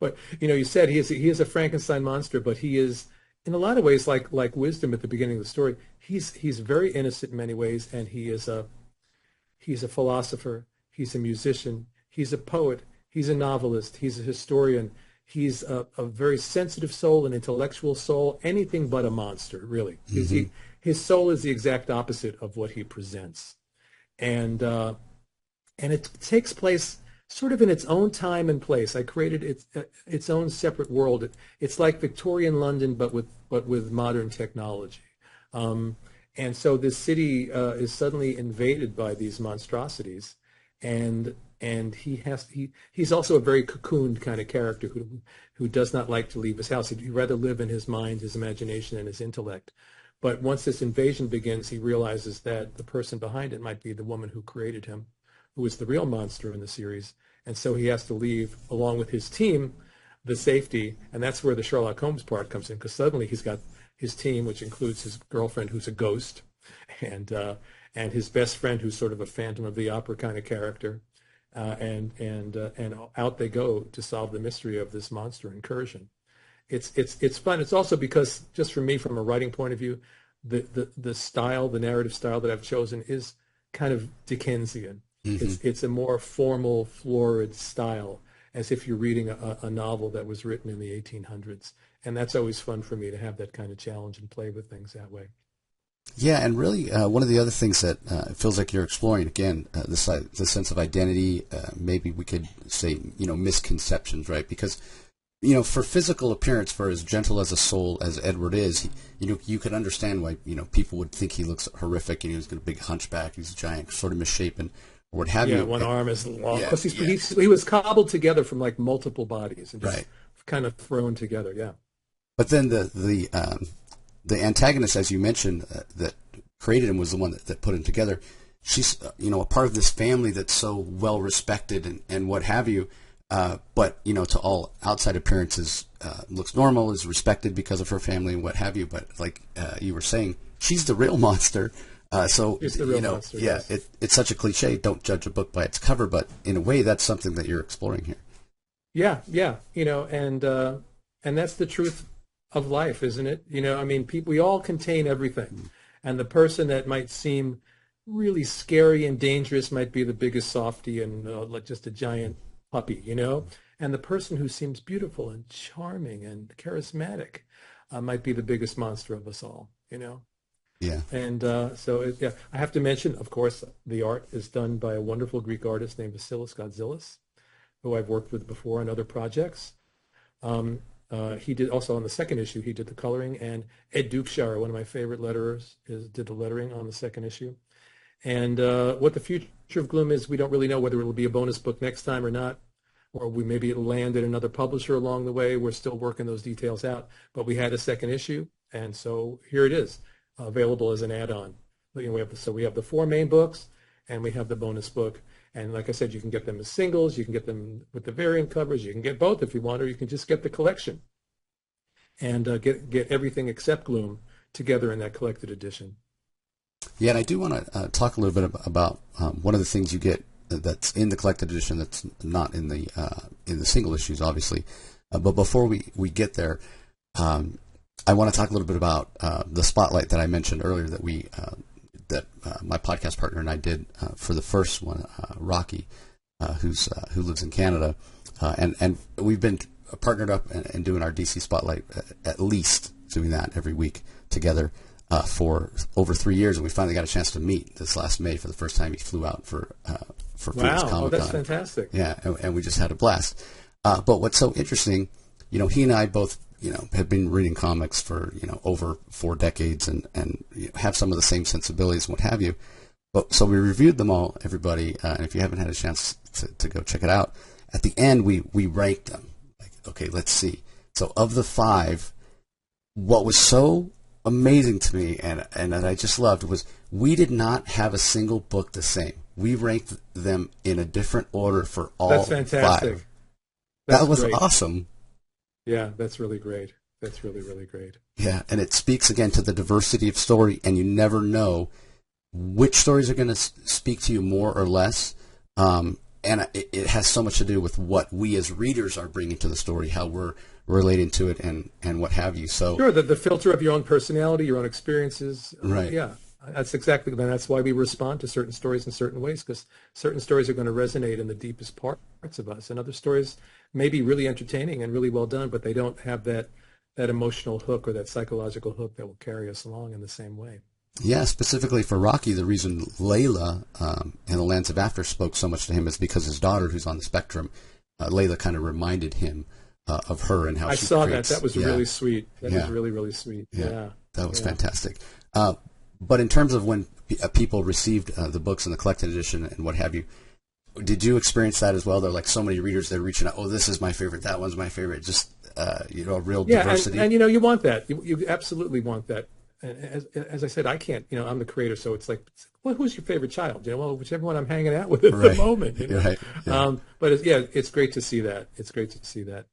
But, you said he is a Frankenstein monster, but he is, in a lot of ways, like Wisdom at the beginning of the story, he's very innocent in many ways, and he's a philosopher, he's a musician, he's a poet, he's a novelist, he's a historian, he's a very sensitive soul, an intellectual soul, anything but a monster, really. Mm-hmm. His soul is the exact opposite of what he presents, and it takes place sort of in its own time and place. I created its own separate world. It's like Victorian London, but with modern technology. And so this city is suddenly invaded by these monstrosities, and he's also a very cocooned kind of character who does not like to leave his house. He'd rather live in his mind, his imagination, and his intellect. But once this invasion begins, he realizes that the person behind it might be the woman who created him, who is the real monster in the series. And so he has to leave, along with his team, the safety. And that's where the Sherlock Holmes part comes in, because suddenly he's got his team, which includes his girlfriend, who's a ghost, and his best friend, who's sort of a Phantom of the Opera kind of character. And out they go to solve the mystery of this monster incursion. It's fun. It's also because, just for me, from a writing point of view, the style, the narrative style that I've chosen is kind of Dickensian. Mm-hmm. It's a more formal, florid style, as if you're reading a novel that was written in the 1800s. And that's always fun for me to have that kind of challenge and play with things that way. Yeah, and really one of the other things that it feels like you're exploring, again, the sense of identity, maybe we could say, misconceptions, right? Because, for physical appearance, for as gentle as a soul as Edward is, you could understand why, people would think he looks horrific, and he's got a big hunchback, he's giant, sort of misshapen, or what have you. Yeah, one arm is long. Because he was cobbled together from like multiple bodies and just kind of thrown together, yeah. But then the antagonist, as you mentioned, that created him was the one that put him together. She's, a part of this family that's so well respected and what have you. But, to all outside appearances, looks normal, is respected because of her family and what have you. But like you were saying, she's the real monster. So, it's the real monster, yes. It's such a cliche, don't judge a book by its cover. But in a way, that's something that you're exploring here. Yeah. And that's the truth of life, isn't it? We all contain everything. And the person that might seem really scary and dangerous might be the biggest softy and like just a giant puppy, you know, and the person who seems beautiful and charming and charismatic might be the biggest monster of us all, you know. Yeah. And yeah, I have to mention, of course, the art is done by a wonderful Greek artist named Vasilis Godzilis, who I've worked with before on other projects. Um, he did also on the second issue, he did the coloring, and Ed Dukeshire, one of my favorite letterers, did the lettering on the second issue. And what the future of Gloom is, we don't really know whether it'll be a bonus book next time or not, or maybe it'll land at another publisher along the way. We're still working those details out, but we had a second issue, and so here it is, available as an add-on. You know, we have the 4 main books, and we have the bonus book. And like I said, you can get them as singles, you can get them with the variant covers, you can get both if you want, or you can just get the collection and get everything except Gloom together in that collected edition. Yeah, and I do want to talk a little bit about one of the things you get that's in the collected edition that's not in the single issues, obviously. But before we get there, I want to talk a little bit about the spotlight that I mentioned earlier that my podcast partner and I did for the first one, Rocky, who lives in Canada, and we've been partnered up and doing our DC spotlight, at least doing that every week together for over 3 years, and we finally got a chance to meet this last May for the first time. He flew out for Phoenix Comic-Con. Oh, that's fantastic. Yeah, and we just had a blast. But what's so interesting, you know, he and I both, you know, have been reading comics for, you know, over 4 decades and you know, have some of the same sensibilities and what have you. But so we reviewed them all, everybody, and if you haven't had a chance to go check it out, at the end we ranked them. Like, okay, let's see. So of the 5, what was so amazing to me and that I just loved was we did not have a single book the same. We ranked them in a different order for all 5. That's fantastic. That was great. Awesome. Yeah, that's really great. That's really, really great. Yeah, and it speaks again to the diversity of story, and you never know which stories are going to speak to you more or less. And it has so much to do with what we as readers are bringing to the story, how we're relating to it, and what have you. So sure, the filter of your own personality, your own experiences. Right. Yeah, that's why we respond to certain stories in certain ways, because certain stories are going to resonate in the deepest parts of us, and other stories may be really entertaining and really well done, but they don't have that emotional hook or that psychological hook that will carry us along in the same way. Yeah, specifically for Rocky, the reason Layla in The Lands of After spoke so much to him is because his daughter, who's on the spectrum, Layla kind of reminded him of her and how I she saw creates. That was really sweet. That was really, really sweet. Yeah. That was fantastic. But in terms of when people received the books in the collected edition and what have you, did you experience that as well? There are like so many readers that are reaching out, oh, this is my favorite, that one's my favorite, just, you know, real diversity. And you know, you want that. You absolutely want that. And as I said, I can't, you know, I'm the creator, so it's like, well, who's your favorite child? You know, well, whichever one I'm hanging out with at the moment. You know? Right. Yeah. But it's great to see that. It's great to see that.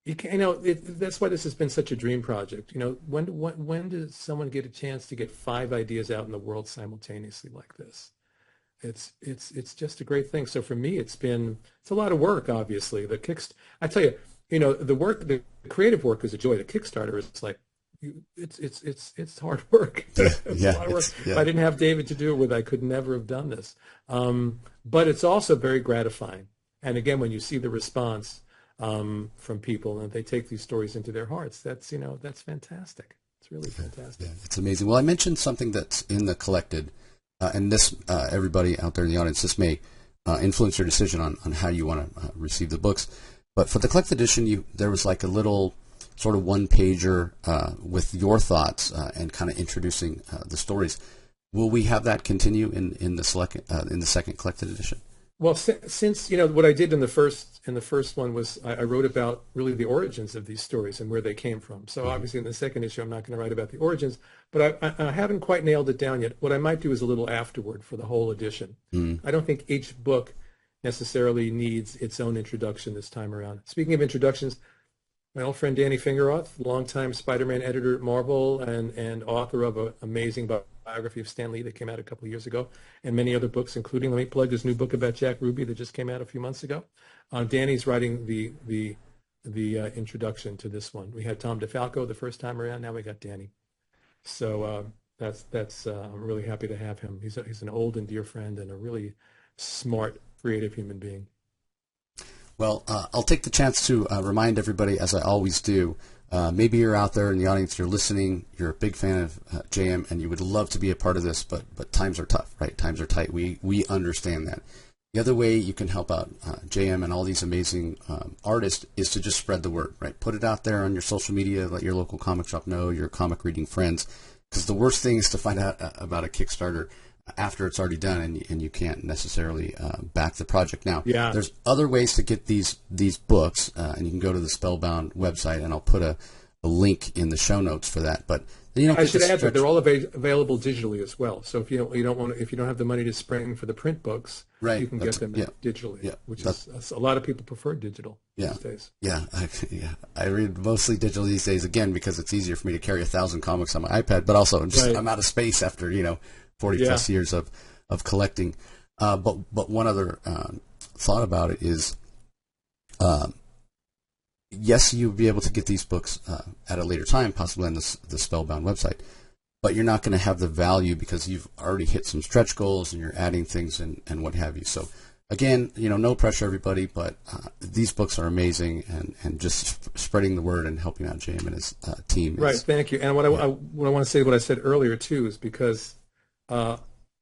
That's why this has been such a dream project. You know, when does someone get a chance to get 5 ideas out in the world simultaneously like this? It's just a great thing. So for me, it's a lot of work. Obviously, I tell you, you know, the creative work is a joy. The Kickstarter is like, it's hard work. It's a lot of work. If I didn't have David to do it with, I could never have done this. But it's also very gratifying. And again, when you see the response from people and they take these stories into their hearts, that's fantastic. It's really fantastic. Yeah, it's amazing. Well, I mentioned something that's in the collected, and this, everybody out there in the audience, this may influence your decision on how you want to receive the books. But for the collected edition, there was like a little sort of one-pager with your thoughts and kind of introducing the stories. Will we have that continue in the second collected edition? Well, since you know what I did in the first one was I wrote about really the origins of these stories and where they came from. So obviously in the second issue I'm not going to write about the origins, but I haven't quite nailed it down yet. What I might do is a little afterward for the whole edition. I don't think each book necessarily needs its own introduction this time around. Speaking of introductions, my old friend Danny Fingeroth, longtime Spider-Man editor at Marvel and author of an amazing biography of Stan Lee that came out a couple of years ago, and many other books, including, let me plug his new book about Jack Ruby that just came out a few months ago. Danny's writing the introduction to this one. We had Tom DeFalco the first time around. Now we got Danny. So that's I'm really happy to have him. He's an old and dear friend and a really smart, creative human being. Well, I'll take the chance to remind everybody, as I always do, maybe you're out there in the audience, you're listening, you're a big fan of JM, and you would love to be a part of this, but times are tough, right? Times are tight. We understand that. The other way you can help out JM and all these amazing artists is to just spread the word, right? Put it out there on your social media, let your local comic shop know, your comic reading friends, because the worst thing is to find out about a Kickstarter after it's already done and you can't necessarily back the project. Now, there's other ways to get these books, and you can go to the Spellbound website, and I'll put a link in the show notes for that. But I should add that they're all available digitally as well. So if you don't have the money to spring for the print books, you can get them digitally, which is a lot of people prefer digital these days. I read mostly digital these days, again, because it's easier for me to carry 1,000 comics on my iPad, but also I'm out of space after 40 plus years of collecting. But one other thought about it is, yes, you'll be able to get these books at a later time, possibly on the Spellbound website, but you're not going to have the value because you've already hit some stretch goals and you're adding things and what have you. So again, no pressure, everybody, but these books are amazing, and just spreading the word and helping out JM and his team. Right, thank you. And what I want to say, what I said earlier too, is because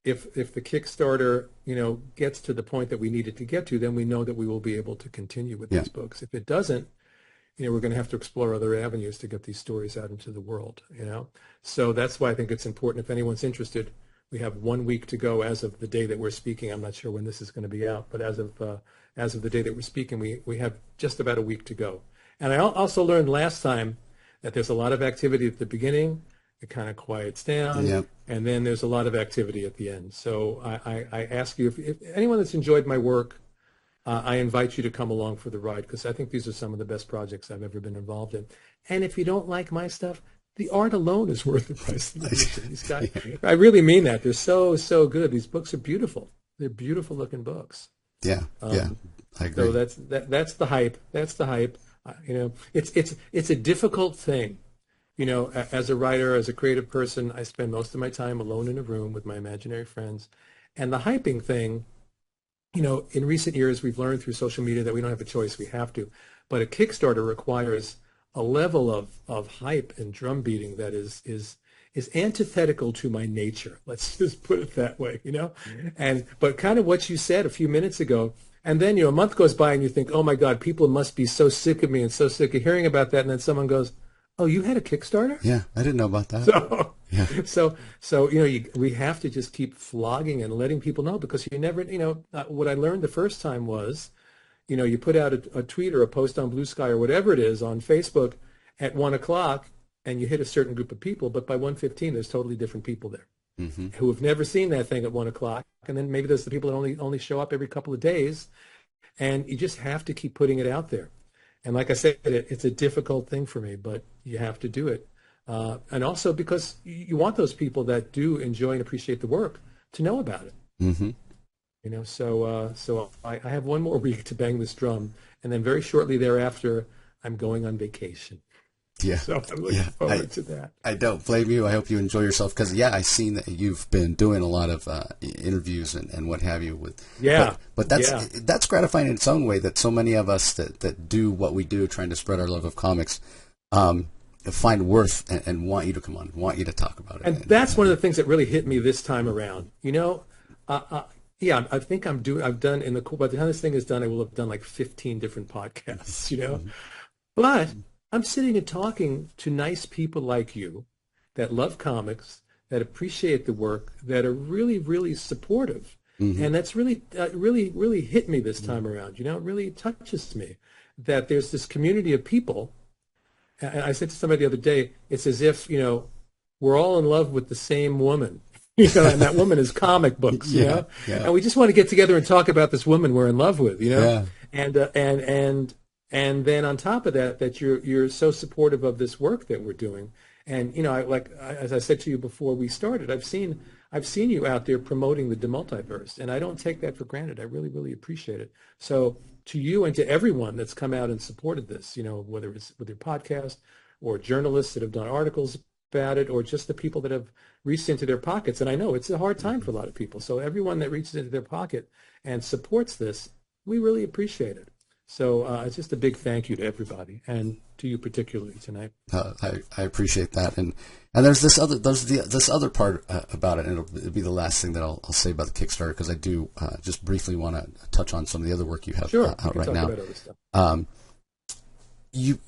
if the Kickstarter gets to the point that we need it to get to, then we know that we will be able to continue with these books. If it doesn't, we're going to have to explore other avenues to get these stories out into the world. So that's why I think it's important. If anyone's interested, we have 1 week to go as of the day that we're speaking. I'm not sure when this is going to be out, but as of the day that we're speaking, we have just about a week to go. And I also learned last time that there's a lot of activity at the beginning. It kind of quiets down, and then there's a lot of activity at the end. So I ask you, if anyone that's enjoyed my work, I invite you to come along for the ride, because I think these are some of the best projects I've ever been involved in. And if you don't like my stuff, the art alone is worth the price of admission. These guys, I really mean that. They're so good. These books are beautiful. They're beautiful looking books. I agree. So that's the hype. That's the hype. It's a difficult thing. As a writer, as a creative person, I spend most of my time alone in a room with my imaginary friends. And the hyping thing, in recent years, we've learned through social media that we don't have a choice. We have to. But a Kickstarter requires a level of hype and drum beating that is antithetical to my nature. Let's just put it that way, But kind of what you said a few minutes ago, and then, a month goes by and you think, oh, my God, people must be so sick of me and so sick of hearing about that. And then someone goes, oh, you had a Kickstarter? Yeah, I didn't know about that. So we have to just keep flogging and letting people know, because you never, what I learned the first time was, you put out a tweet or a post on Blue Sky or whatever it is on Facebook at 1:00, and you hit a certain group of people, but by 1:15 there's totally different people there who have never seen that thing at 1:00, and then maybe there's the people that only show up every couple of days, and you just have to keep putting it out there. And like I said, it's a difficult thing for me, but you have to do it. And also because you want those people that do enjoy and appreciate the work to know about it. So I have 1 more week to bang this drum, and then very shortly thereafter, I'm going on vacation. So I'm looking forward to that. I don't blame you. I hope you enjoy yourself, because I've seen that you've been doing a lot of interviews and what have you with. But that's gratifying in its own way, that so many of us that do what we do, trying to spread our love of comics, find worth and want you to come on, want you to talk about it. And that's one of the things that really hit me this time around. I think I've done by the time this thing is done, I will have done like 15 different podcasts, But I'm sitting and talking to nice people like you that love comics, that appreciate the work, that are really, really supportive. And that's really, really hit me this time around. It really touches me that there's this community of people. And I said to somebody the other day, it's as if, we're all in love with the same woman. And that woman is comic books, and we just want to get together and talk about this woman we're in love with, and then on top of that you're so supportive of this work that we're doing. And as I said to you before we started, I've seen you out there promoting the DeMultiverse, and I don't take that for granted. I really, really appreciate it. So to you and to everyone that's come out and supported this, whether it's with your podcast or journalists that have done articles about it, or just the people that have reached into their pockets. And I know it's a hard time for a lot of people. So everyone that reaches into their pocket and supports this, we really appreciate it. So it's just a big thank you to everybody, and to you particularly tonight. I appreciate that, and there's this other part about it, and it'll be the last thing that I'll say about the Kickstarter, because I do just briefly want to touch on some of the other work you have out right now.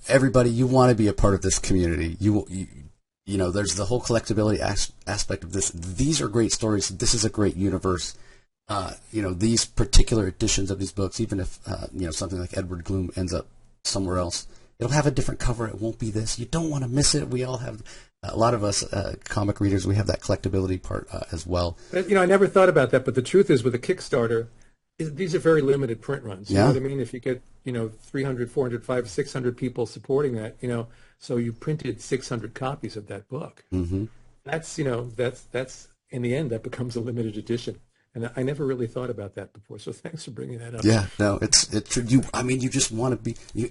Everybody, you want to be a part of this community. You know, there's the whole collectability aspect of this. These are great stories. This is a great universe. You know, these particular editions of these books, even if you know, something like Edward Gloom ends up somewhere else, it'll have a different cover. It won't be this. You don't want to miss it. We all have, a lot of us comic readers, we have that collectability part as well. But, you know, I never thought about that, but the truth is, with a Kickstarter, these are very limited print runs. You know what I mean? If you get, you know, 300, 400, 500, 600 people supporting that, you know, so you printed 600 copies of that book. Mm-hmm. That's, you know, that's in the end, that becomes a limited edition. And I never really thought about that before. So thanks for bringing that up. Yeah, no, it's you. I mean, you just want to be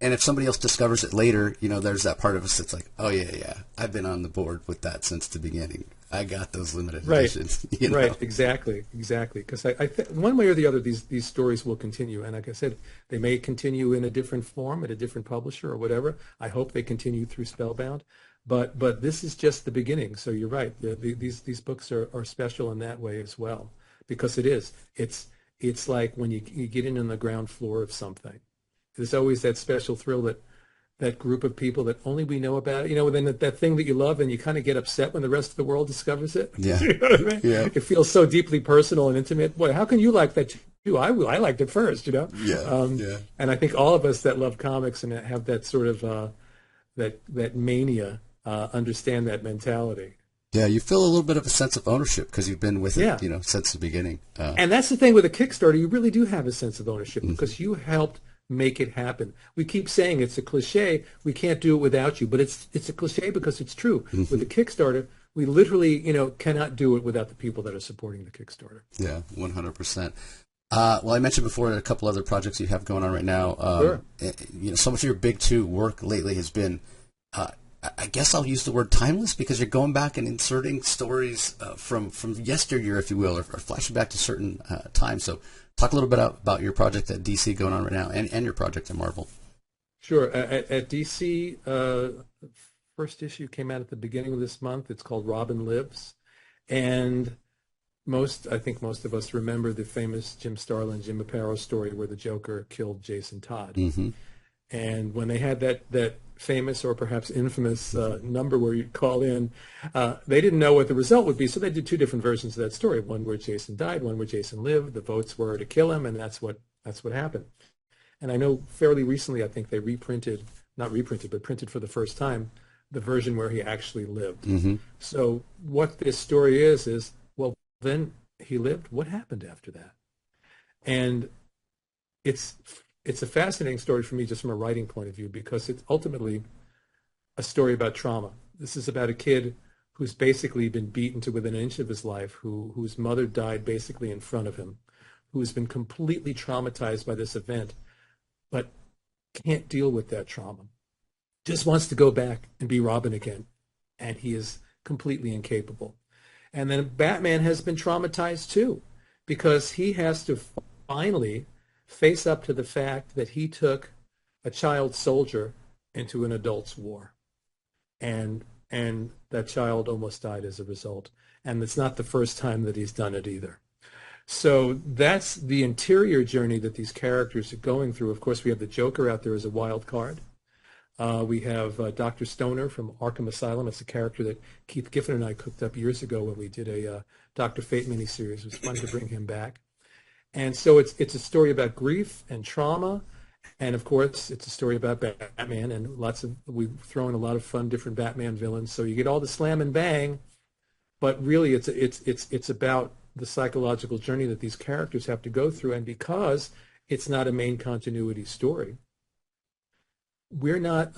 and if somebody else discovers it later, you know, there's that part of us that's like, oh yeah, I've been on the board with that since the beginning. I got those limited editions. You know? Right, exactly. Because I one way or the other, these stories will continue. And like I said, they may continue in a different form at a different publisher or whatever. I hope they continue through Spellbound. But this is just the beginning. So you're right. These books are special in that way as well, because it is. It's like when you get in on the ground floor of something. There's always that special thrill, that group of people that only we know about. You know, then that thing that you love, and you kind of get upset when the rest of the world discovers it. Yeah. You know what I mean? Yeah. It feels so deeply personal and intimate. Boy, how can you like that too? I liked it first. You know. Yeah. And I think all of us that love comics and have that sort of that mania. Understand that mentality. Yeah, you feel a little bit of a sense of ownership because you've been with it, you know, since the beginning. And that's the thing with a Kickstarter. You really do have a sense of ownership because you helped make it happen. We keep saying it's a cliche. We can't do it without you, but it's a cliche because it's true. With a Kickstarter, we literally, you know, cannot do it without the people that are supporting the Kickstarter. Yeah, 100%. Well, I mentioned before a couple other projects you have going on right now. Sure. You know, so much of your big two work lately has been. I guess I'll use the word timeless, because you're going back and inserting stories from yesteryear, if you will, or flashing back to certain times. So talk a little bit about your project at DC going on right now, and your project at Marvel. Sure. At DC, first issue came out at the beginning of this month. It's called Robin Lives. And I think most of us remember the famous Jim Starlin, Jim Aparo story where the Joker killed Jason Todd. Mm-hmm. And when they had that famous or perhaps infamous number where you call in, they didn't know what the result would be, so they did two different versions of that story. One where Jason died, one where Jason lived. The votes were to kill him, and that's what happened. And I know fairly recently, I think they printed for the first time the version where he actually lived. Mm-hmm. So what this story is well, then he lived. What happened after that? And it's a fascinating story for me just from a writing point of view, because it's ultimately a story about trauma. This is about a kid who's basically been beaten to within an inch of his life, whose mother died basically in front of him, who's been completely traumatized by this event, but can't deal with that trauma. Just wants to go back and be Robin again, and he is completely incapable. And then Batman has been traumatized too, because he has to finally face up to the fact that he took a child soldier into an adult's war, and that child almost died as a result. And it's not the first time that he's done it either. So that's the interior journey that these characters are going through. Of course, we have the Joker out there as a wild card. We have Dr. Stoner from Arkham Asylum. It's a character that Keith Giffen and I cooked up years ago when we did a Dr. Fate miniseries. It was fun to bring him back. And so it's a story about grief and trauma, and of course it's a story about Batman, and we've thrown a lot of fun different Batman villains. So you get all the slam and bang, but really it's about the psychological journey that these characters have to go through. And because it's not a main continuity story, we're not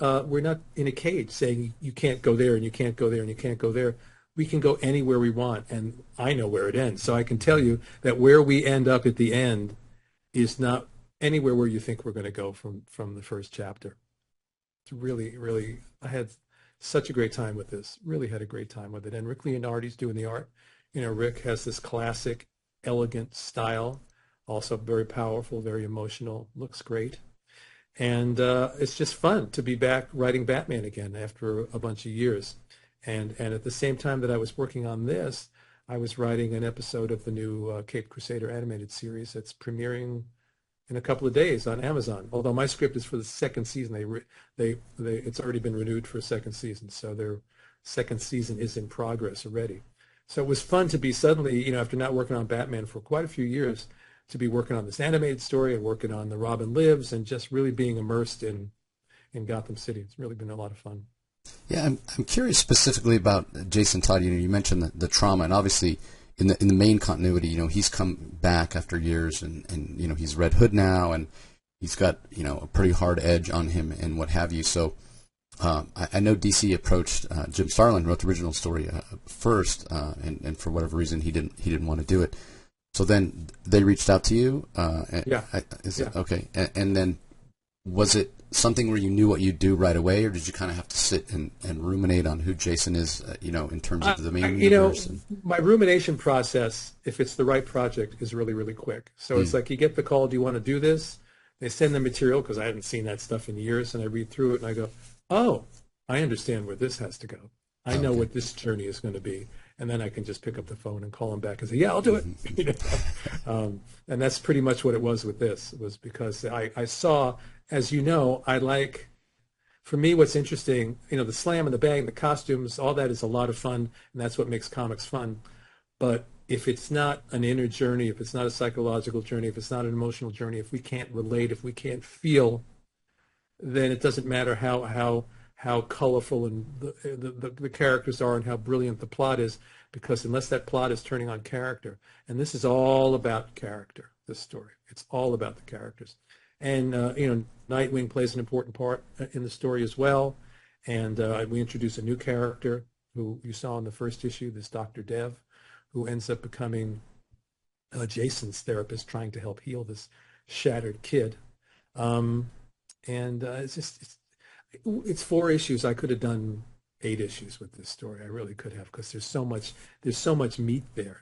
in a cage saying you can't go there and you can't go there and you can't go there. We can go anywhere we want, and I know where it ends. So I can tell you that where we end up at the end is not anywhere where you think we're going to go from the first chapter. It's really, really, I had such a great time with this. Really had a great time with it. And Rick Leonardi's doing the art. You know, Rick has this classic, elegant style, also very powerful, very emotional, looks great. And it's just fun to be back writing Batman again after a bunch of years. And at the same time that I was working on this, I was writing an episode of the new Caped Crusader animated series that's premiering in a couple of days on Amazon. Although my script is for the second season, it's already been renewed for a second season, so their second season is in progress already. So it was fun to be suddenly, after not working on Batman for quite a few years, to be working on this animated story and working on the Robin Lives and just really being immersed in Gotham City. It's really been a lot of fun. Yeah, I'm curious specifically about Jason Todd. You mentioned the trauma, and obviously in the main continuity, he's come back after years, and he's Red Hood now, and he's got a pretty hard edge on him and what have you. So I know DC approached Jim Starlin, wrote the original story first, and for whatever reason he didn't want to do it. So then they reached out to you. Yeah. Okay, and then was it something where you knew what you'd do right away, or did you kind of have to sit and ruminate on who Jason is, in terms of the main universe? My rumination process, if it's the right project, is really, really quick. So it's like you get the call, do you want to do this? They send the material, because I hadn't seen that stuff in years, and I read through it and I go, oh, I understand where this has to go. I know what this journey is going to be. And then I can just pick up the phone and call him back and say, yeah, I'll do it. And that's pretty much what it was with this. It was because I saw, as you know, for me, what's interesting, the slam and the bang, the costumes, all that is a lot of fun, and that's what makes comics fun. But if it's not an inner journey, if it's not a psychological journey, if it's not an emotional journey, if we can't relate, if we can't feel, then it doesn't matter how colorful and the characters are and how brilliant the plot is, because unless that plot is turning on character, and this is all about character, this story, it's all about the characters. And, Nightwing plays an important part in the story as well. And we introduce a new character who you saw in the first issue, this Dr. Dev, who ends up becoming Jason's therapist, trying to help heal this shattered kid. It's 4 issues. I could have done 8 issues with this story. I really could have, because there's so much meat there,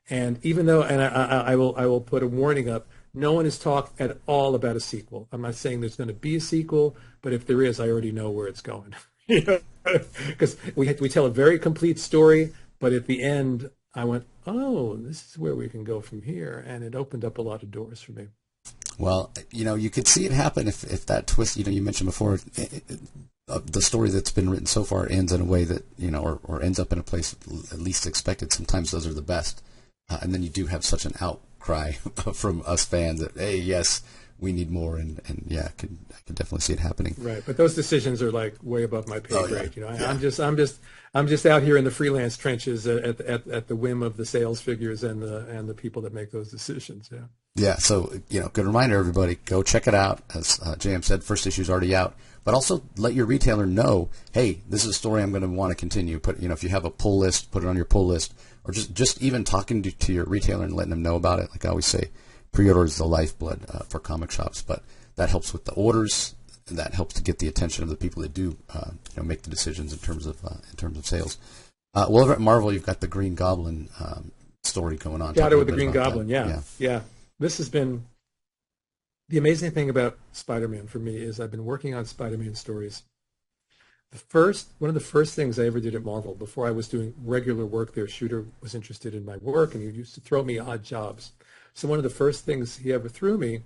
And even though, and I will put a warning up, no one has talked at all about a sequel. I'm not saying there's going to be a sequel, but if there is, I already know where it's going. Because we tell a very complete story, but at the end, I went, oh, this is where we can go from here, and it opened up a lot of doors for me. Well, you could see it happen if that twist, you mentioned before, the story that's been written so far ends in a way that, or ends up in a place at least expected. Sometimes those are the best. And then you do have such an outcry from us fans that, hey, yes, we need more. And yeah, I can definitely see it happening. Right. But those decisions are like way above my pay grade. I'm just out here in the freelance trenches at the whim of the sales figures and the people that make those decisions. Yeah. Yeah. So, good reminder, everybody, go check it out. As JM said, first issue is already out. But also let your retailer know, hey, this is a story I'm going to want to continue. Put, if you have a pull list, put it on your pull list, or just even talking to your retailer and letting them know about it. Like I always say, pre-order is the lifeblood for comic shops, but that helps with the orders, and that helps to get the attention of the people that do make the decisions in terms of sales. Well, over at Marvel, you've got the Green Goblin story going on. Shadow with the Green Goblin, yeah. This has been the amazing thing about Spider-Man for me is I've been working on Spider-Man stories. One of the first things I ever did at Marvel, before I was doing regular work there, Shooter was interested in my work, and he used to throw me odd jobs. So one of the first things he ever threw me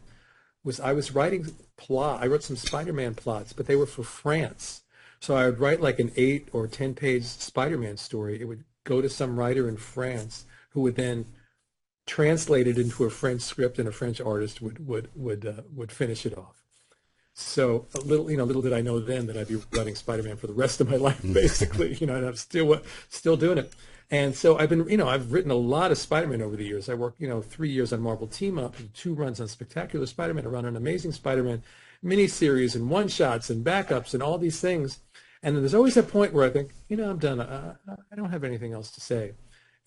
was I was writing plot. I wrote some Spider-Man plots, but they were for France. So I would write like an 8 or 10-page Spider-Man story. It would go to some writer in France who would then translate it into a French script, and a French artist would finish it off. So little did I know then that I'd be writing Spider-Man for the rest of my life, basically. And I'm still doing it. And so I've written a lot of Spider-Man over the years. I worked 3 years on Marvel Team Up, and 2 runs on Spectacular Spider-Man. I run an Amazing Spider-Man miniseries and one-shots and backups and all these things. And then there's always that point where I think, I'm done. I don't have anything else to say.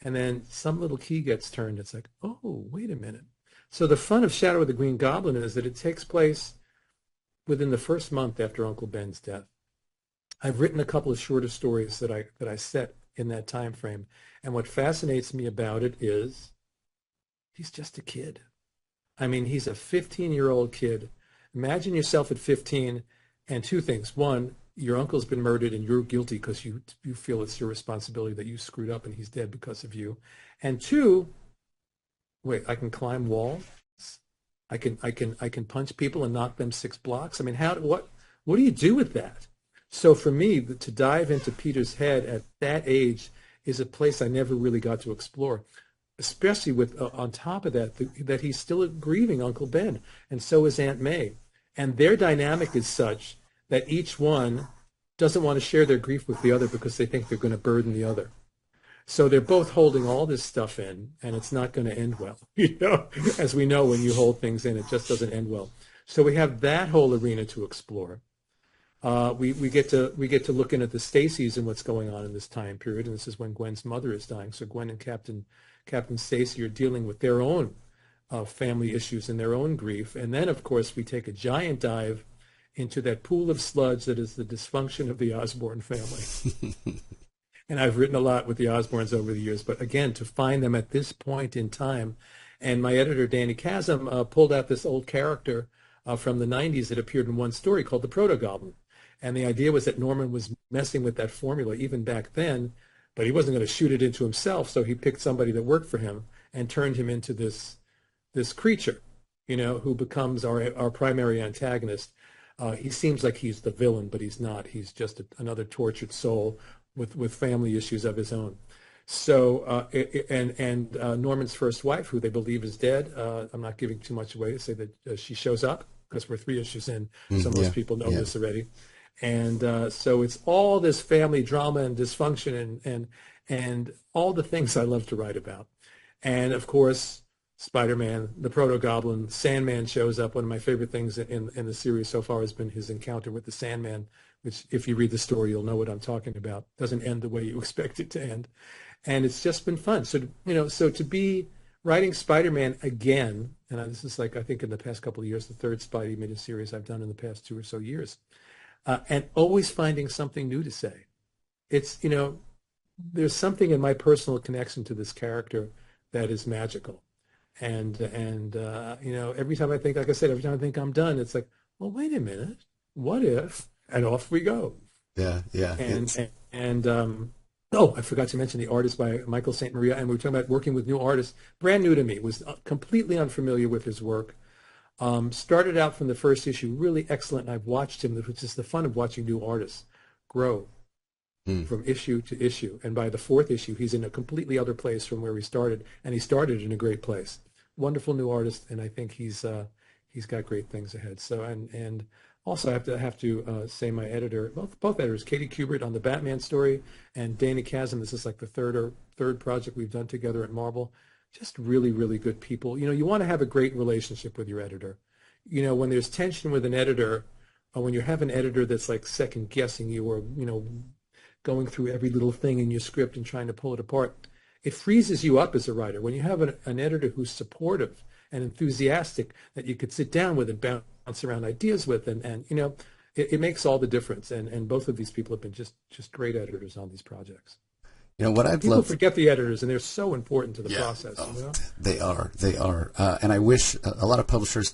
And then some little key gets turned. It's like, oh, wait a minute. So the fun of Shadow of the Green Goblin is that it takes place within the first month after Uncle Ben's death. I've written a couple of shorter stories that I set in that time frame. And what fascinates me about it is he's just a kid. I mean, he's a 15-year-old kid Imagine yourself at 15 and two things. One, your uncle's been murdered and you're guilty because you feel it's your responsibility that you screwed up and he's dead because of you. And two, wait, I can climb walls. I can punch people and knock them 6 blocks. I mean, what do you do with that? So for me, to dive into Peter's head at that age is a place I never really got to explore, especially with on top of that, that he's still grieving Uncle Ben, and so is Aunt May. And their dynamic is such that each one doesn't want to share their grief with the other because they think they're going to burden the other. So they're both holding all this stuff in, and it's not going to end well. As we know, when you hold things in, it just doesn't end well. So we have that whole arena to explore. We get to look in at the Stacys and what's going on in this time period, and this is when Gwen's mother is dying. So Gwen and Captain Stacey are dealing with their own family issues and their own grief, and then of course we take a giant dive into that pool of sludge that is the dysfunction of the Osborne family. And I've written a lot with the Osbornes over the years, but again, to find them at this point in time, and my editor Danny Chasm pulled out this old character from the 90s that appeared in one story called the Proto-Goblin. And the idea was that Norman was messing with that formula even back then, but he wasn't going to shoot it into himself, so he picked somebody that worked for him and turned him into this creature, who becomes our primary antagonist. He seems like he's the villain, but he's not. He's just another tortured soul with family issues of his own. So, Norman's first wife, who they believe is dead, I'm not giving too much away to say that she shows up, because we're 3 issues in, so most people know this already. And so it's all this family drama and dysfunction and all the things I love to write about. And of course, Spider-Man, the Proto-Goblin, Sandman shows up. One of my favorite things in the series so far has been his encounter with the Sandman, which if you read the story, you'll know what I'm talking about. Doesn't end the way you expect it to end. And it's just been fun. So, so to be writing Spider-Man again, and this is like, I think in the past couple of years, the third Spidey miniseries I've done in the past 2 or so years, and always finding something new to say. It's, there's something in my personal connection to this character that is magical. And every time I think, like I said, every time I think I'm done, it's like, well, wait a minute, what if? And off we go. Yeah. Oh, I forgot to mention the artist by Michael St. Maria, and we were talking about working with new artists. Brand new to me, was completely unfamiliar with his work. Started out from the first issue, really excellent, and I've watched him, which is the fun of watching new artists grow from issue to issue. And by the 4th issue, he's in a completely other place from where he started, and he started in a great place. Wonderful new artist, and I think he's got great things ahead. So and also I have to say my editor, both editors, Katie Kubert on the Batman story, and Danny Chasm. This is like the third project we've done together at Marvel. Just really, really good people. You want to have a great relationship with your editor. When there's tension with an editor, or when you have an editor that's like second guessing you, or going through every little thing in your script and trying to pull it apart, it freezes you up as a writer. When you have an editor who's supportive and enthusiastic, that you could sit down with and bounce around ideas with, and it makes all the difference. And both of these people have been just great editors on these projects. What I've People loved, forget the editors, and they're so important to the process. They are. And I wish a lot of publishers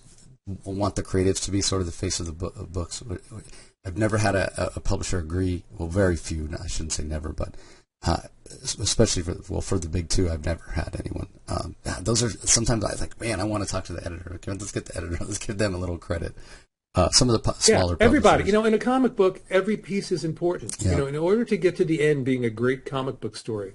want the creatives to be sort of the face of the books. I've never had a publisher agree. Well, very few. I shouldn't say never, but especially for the big 2, I've never had anyone. Those are sometimes I think, man, I want to talk to the editor. Let's get the editor. Let's give them a little credit. Some of the smaller everybody. publishers. In a comic book, every piece is important. Yeah. In order to get to the end being a great comic book story,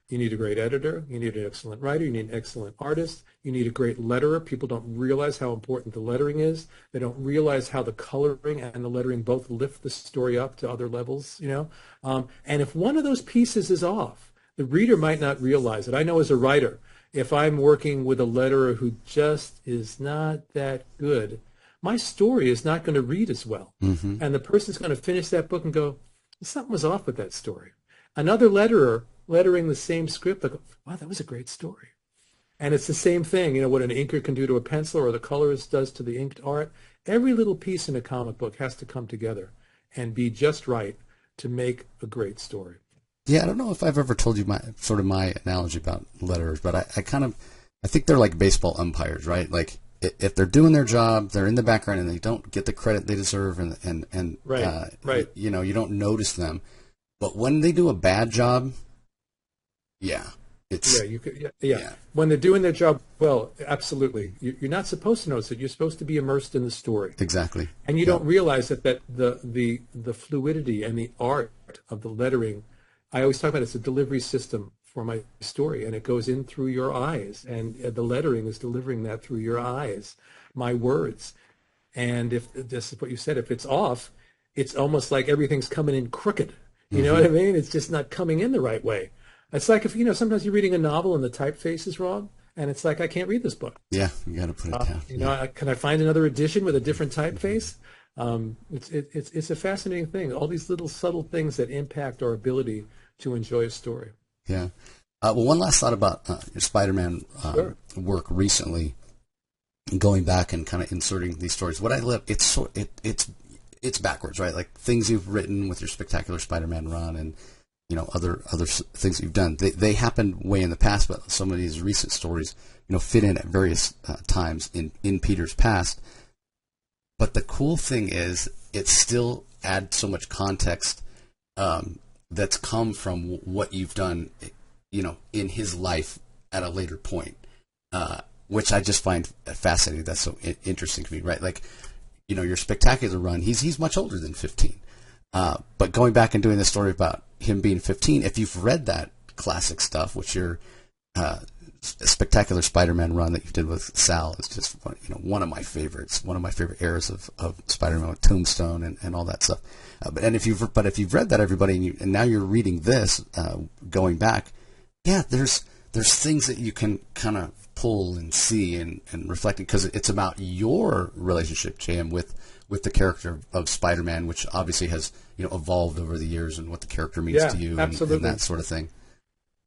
you need a great editor, you need an excellent writer, you need an excellent artist, you need a great letterer. People don't realize how important the lettering is. They don't realize how the coloring and the lettering both lift the story up to other levels, And if one of those pieces is off, the reader might not realize it. I know as a writer, if I'm working with a letterer who just is not that good, my story is not going to read as well. Mm-hmm. And the person's going to finish that book and go, something was off with that story. Another letterer lettering the same script, they go, wow, that was a great story. And it's the same thing, what an inker can do to a pencil or the colorist does to the inked art. Every little piece in a comic book has to come together and be just right to make a great story. Yeah, I don't know if I've ever told you my analogy about letterers, but I think they're like baseball umpires, right? Like if they're doing their job, they're in the background and they don't get the credit they deserve, and right. you know, you don't notice them. But when they do a bad job, yeah, it's yeah. When they're doing their job well, absolutely. You're not supposed to notice it. You're supposed to be immersed in the story, exactly, and you don't realize that the fluidity and the art of the lettering. I always talk about it's a delivery system for my story, and it goes in through your eyes, and the lettering is delivering that through your eyes, my words. And if this is what you said, if it's off, it's almost like everything's coming in crooked. You know what I mean? It's just not coming in the right way. It's like if, you know, sometimes you're reading a novel and the typeface is wrong, and it's like, I can't read this book. Yeah, you got to put it down. You know, can I find another edition with a different typeface? It's a fascinating thing. All these little subtle things that impact our ability to enjoy a story. Yeah. Well, one last thought about your Spider-Man work recently, going back and kind of inserting these stories. What I love, it's backwards, right? Like things you've written with your Spectacular Spider-Man run, and you know other things that you've done. They happened way in the past, but some of these recent stories, you know, fit in at various times in Peter's past. But the cool thing is, it still adds so much context that's come from what you've done, you know, in his life at a later point, which I just find fascinating. That's so interesting to me, right? Like, you know, your Spectacular run, he's much older than 15. But going back and doing the story about him being 15, if you've read that classic stuff, which your Spectacular Spider-Man run that you did with Sal is just, you know, one of my favorites, one of my favorite eras of Spider-Man with Tombstone and all that stuff. But if you've read that, everybody, and now you're reading this, going back, yeah, there's things that you can kind of pull and see and reflect, because it's about your relationship, J.M., with the character of Spider-Man, which obviously has, you know, evolved over the years, and what the character means to you, and that sort of thing.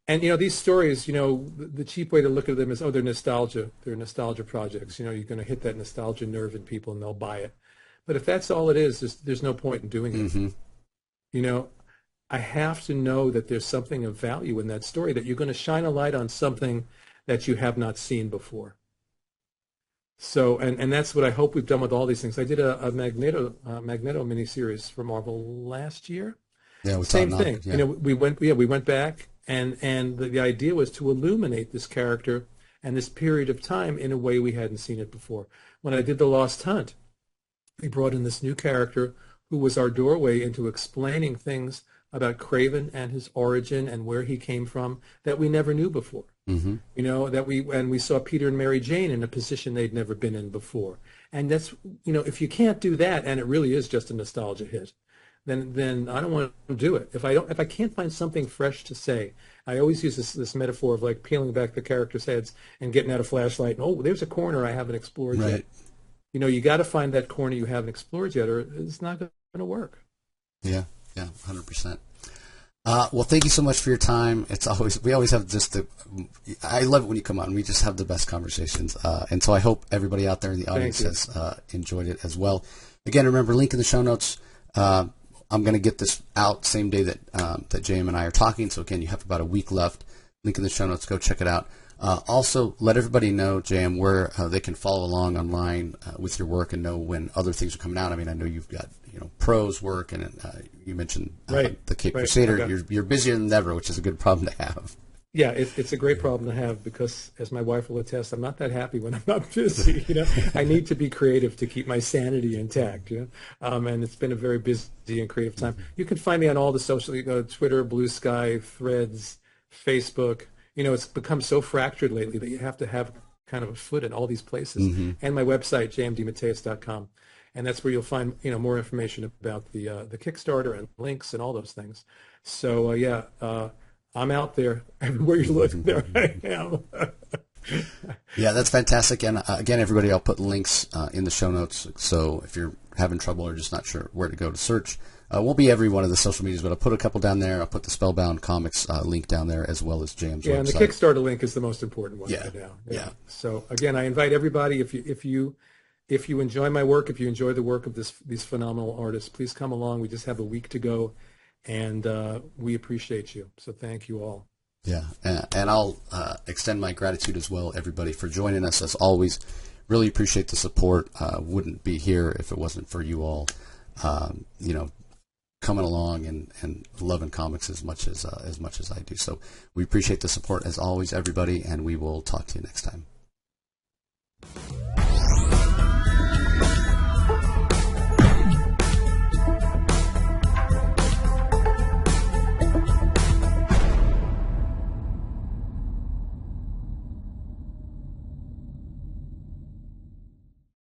And, you know, these stories, you know, the cheap way to look at them is, oh, they're nostalgia. They're nostalgia projects. You know, you're going to hit that nostalgia nerve in people and they'll buy it. But if that's all it is, there's no point in doing it. Mm-hmm. You know, I have to know that there's something of value in that story, that you're going to shine a light on something that you have not seen before. So, and that's what I hope we've done with all these things. I did a Magneto miniseries for Marvel last year. Yeah, same thing. Yeah. You know, we went back, and the idea was to illuminate this character and this period of time in a way we hadn't seen it before. When I did The Lost Hunt, we brought in this new character who was our doorway into explaining things about Kraven and his origin and where he came from that we never knew before. Mm-hmm. You know, we saw Peter and Mary Jane in a position they'd never been in before. And that's, you know, if you can't do that, and it really is just a nostalgia hit, then I don't want to do it. If I can't find something fresh to say, I always use this metaphor of like peeling back the characters' heads and getting out a flashlight, and oh, there's a corner I haven't explored yet. You know, you got to find that corner you haven't explored yet, or it's not going to work. Yeah, 100%. Well, thank you so much for your time. We always have I love it when you come on. We just have the best conversations. And so I hope everybody out there in the audience has enjoyed it as well. Again, remember, link in the show notes. I'm going to get this out same day that J.M. and I are talking. So again, you have about a week left. Link in the show notes. Go check it out. Also, let everybody know, J.M., where they can follow along online with your work and know when other things are coming out. I mean, I know you've got, you know, prose work, and you mentioned the Cape Crusader. You're busier than ever, which is a good problem to have. Yeah, it's a great problem to have, because, as my wife will attest, I'm not that happy when I'm not busy. You know, I need to be creative to keep my sanity intact. You know, and it's been a very busy and creative time. You can find me on all the social. You go to Twitter, Blue Sky, Threads, Facebook. You know, it's become so fractured lately that you have to have kind of a foot in all these places. Mm-hmm. And my website, jmdematteis.com. And that's where you'll find, you know, more information about the Kickstarter and links and all those things. So, I'm out there. Everywhere you look, there I am. Yeah, that's fantastic. And again, everybody, I'll put links in the show notes. So if you're having trouble or just not sure where to go to search, it won't be every one of the social medias, but I'll put a couple down there. I'll put the Spellbound Comics link down there, as well as J.M.'s website. And the Kickstarter link is the most important one right now. Yeah. So again, I invite everybody, if you enjoy my work, if you enjoy the work of these phenomenal artists, please come along. We just have a week to go, and we appreciate you. So thank you all. Yeah, and I'll extend my gratitude as well, everybody, for joining us. As always, really appreciate the support. Wouldn't be here if it wasn't for you all, coming along and loving comics as much as I do. So we appreciate the support as always, everybody, and we will talk to you next time.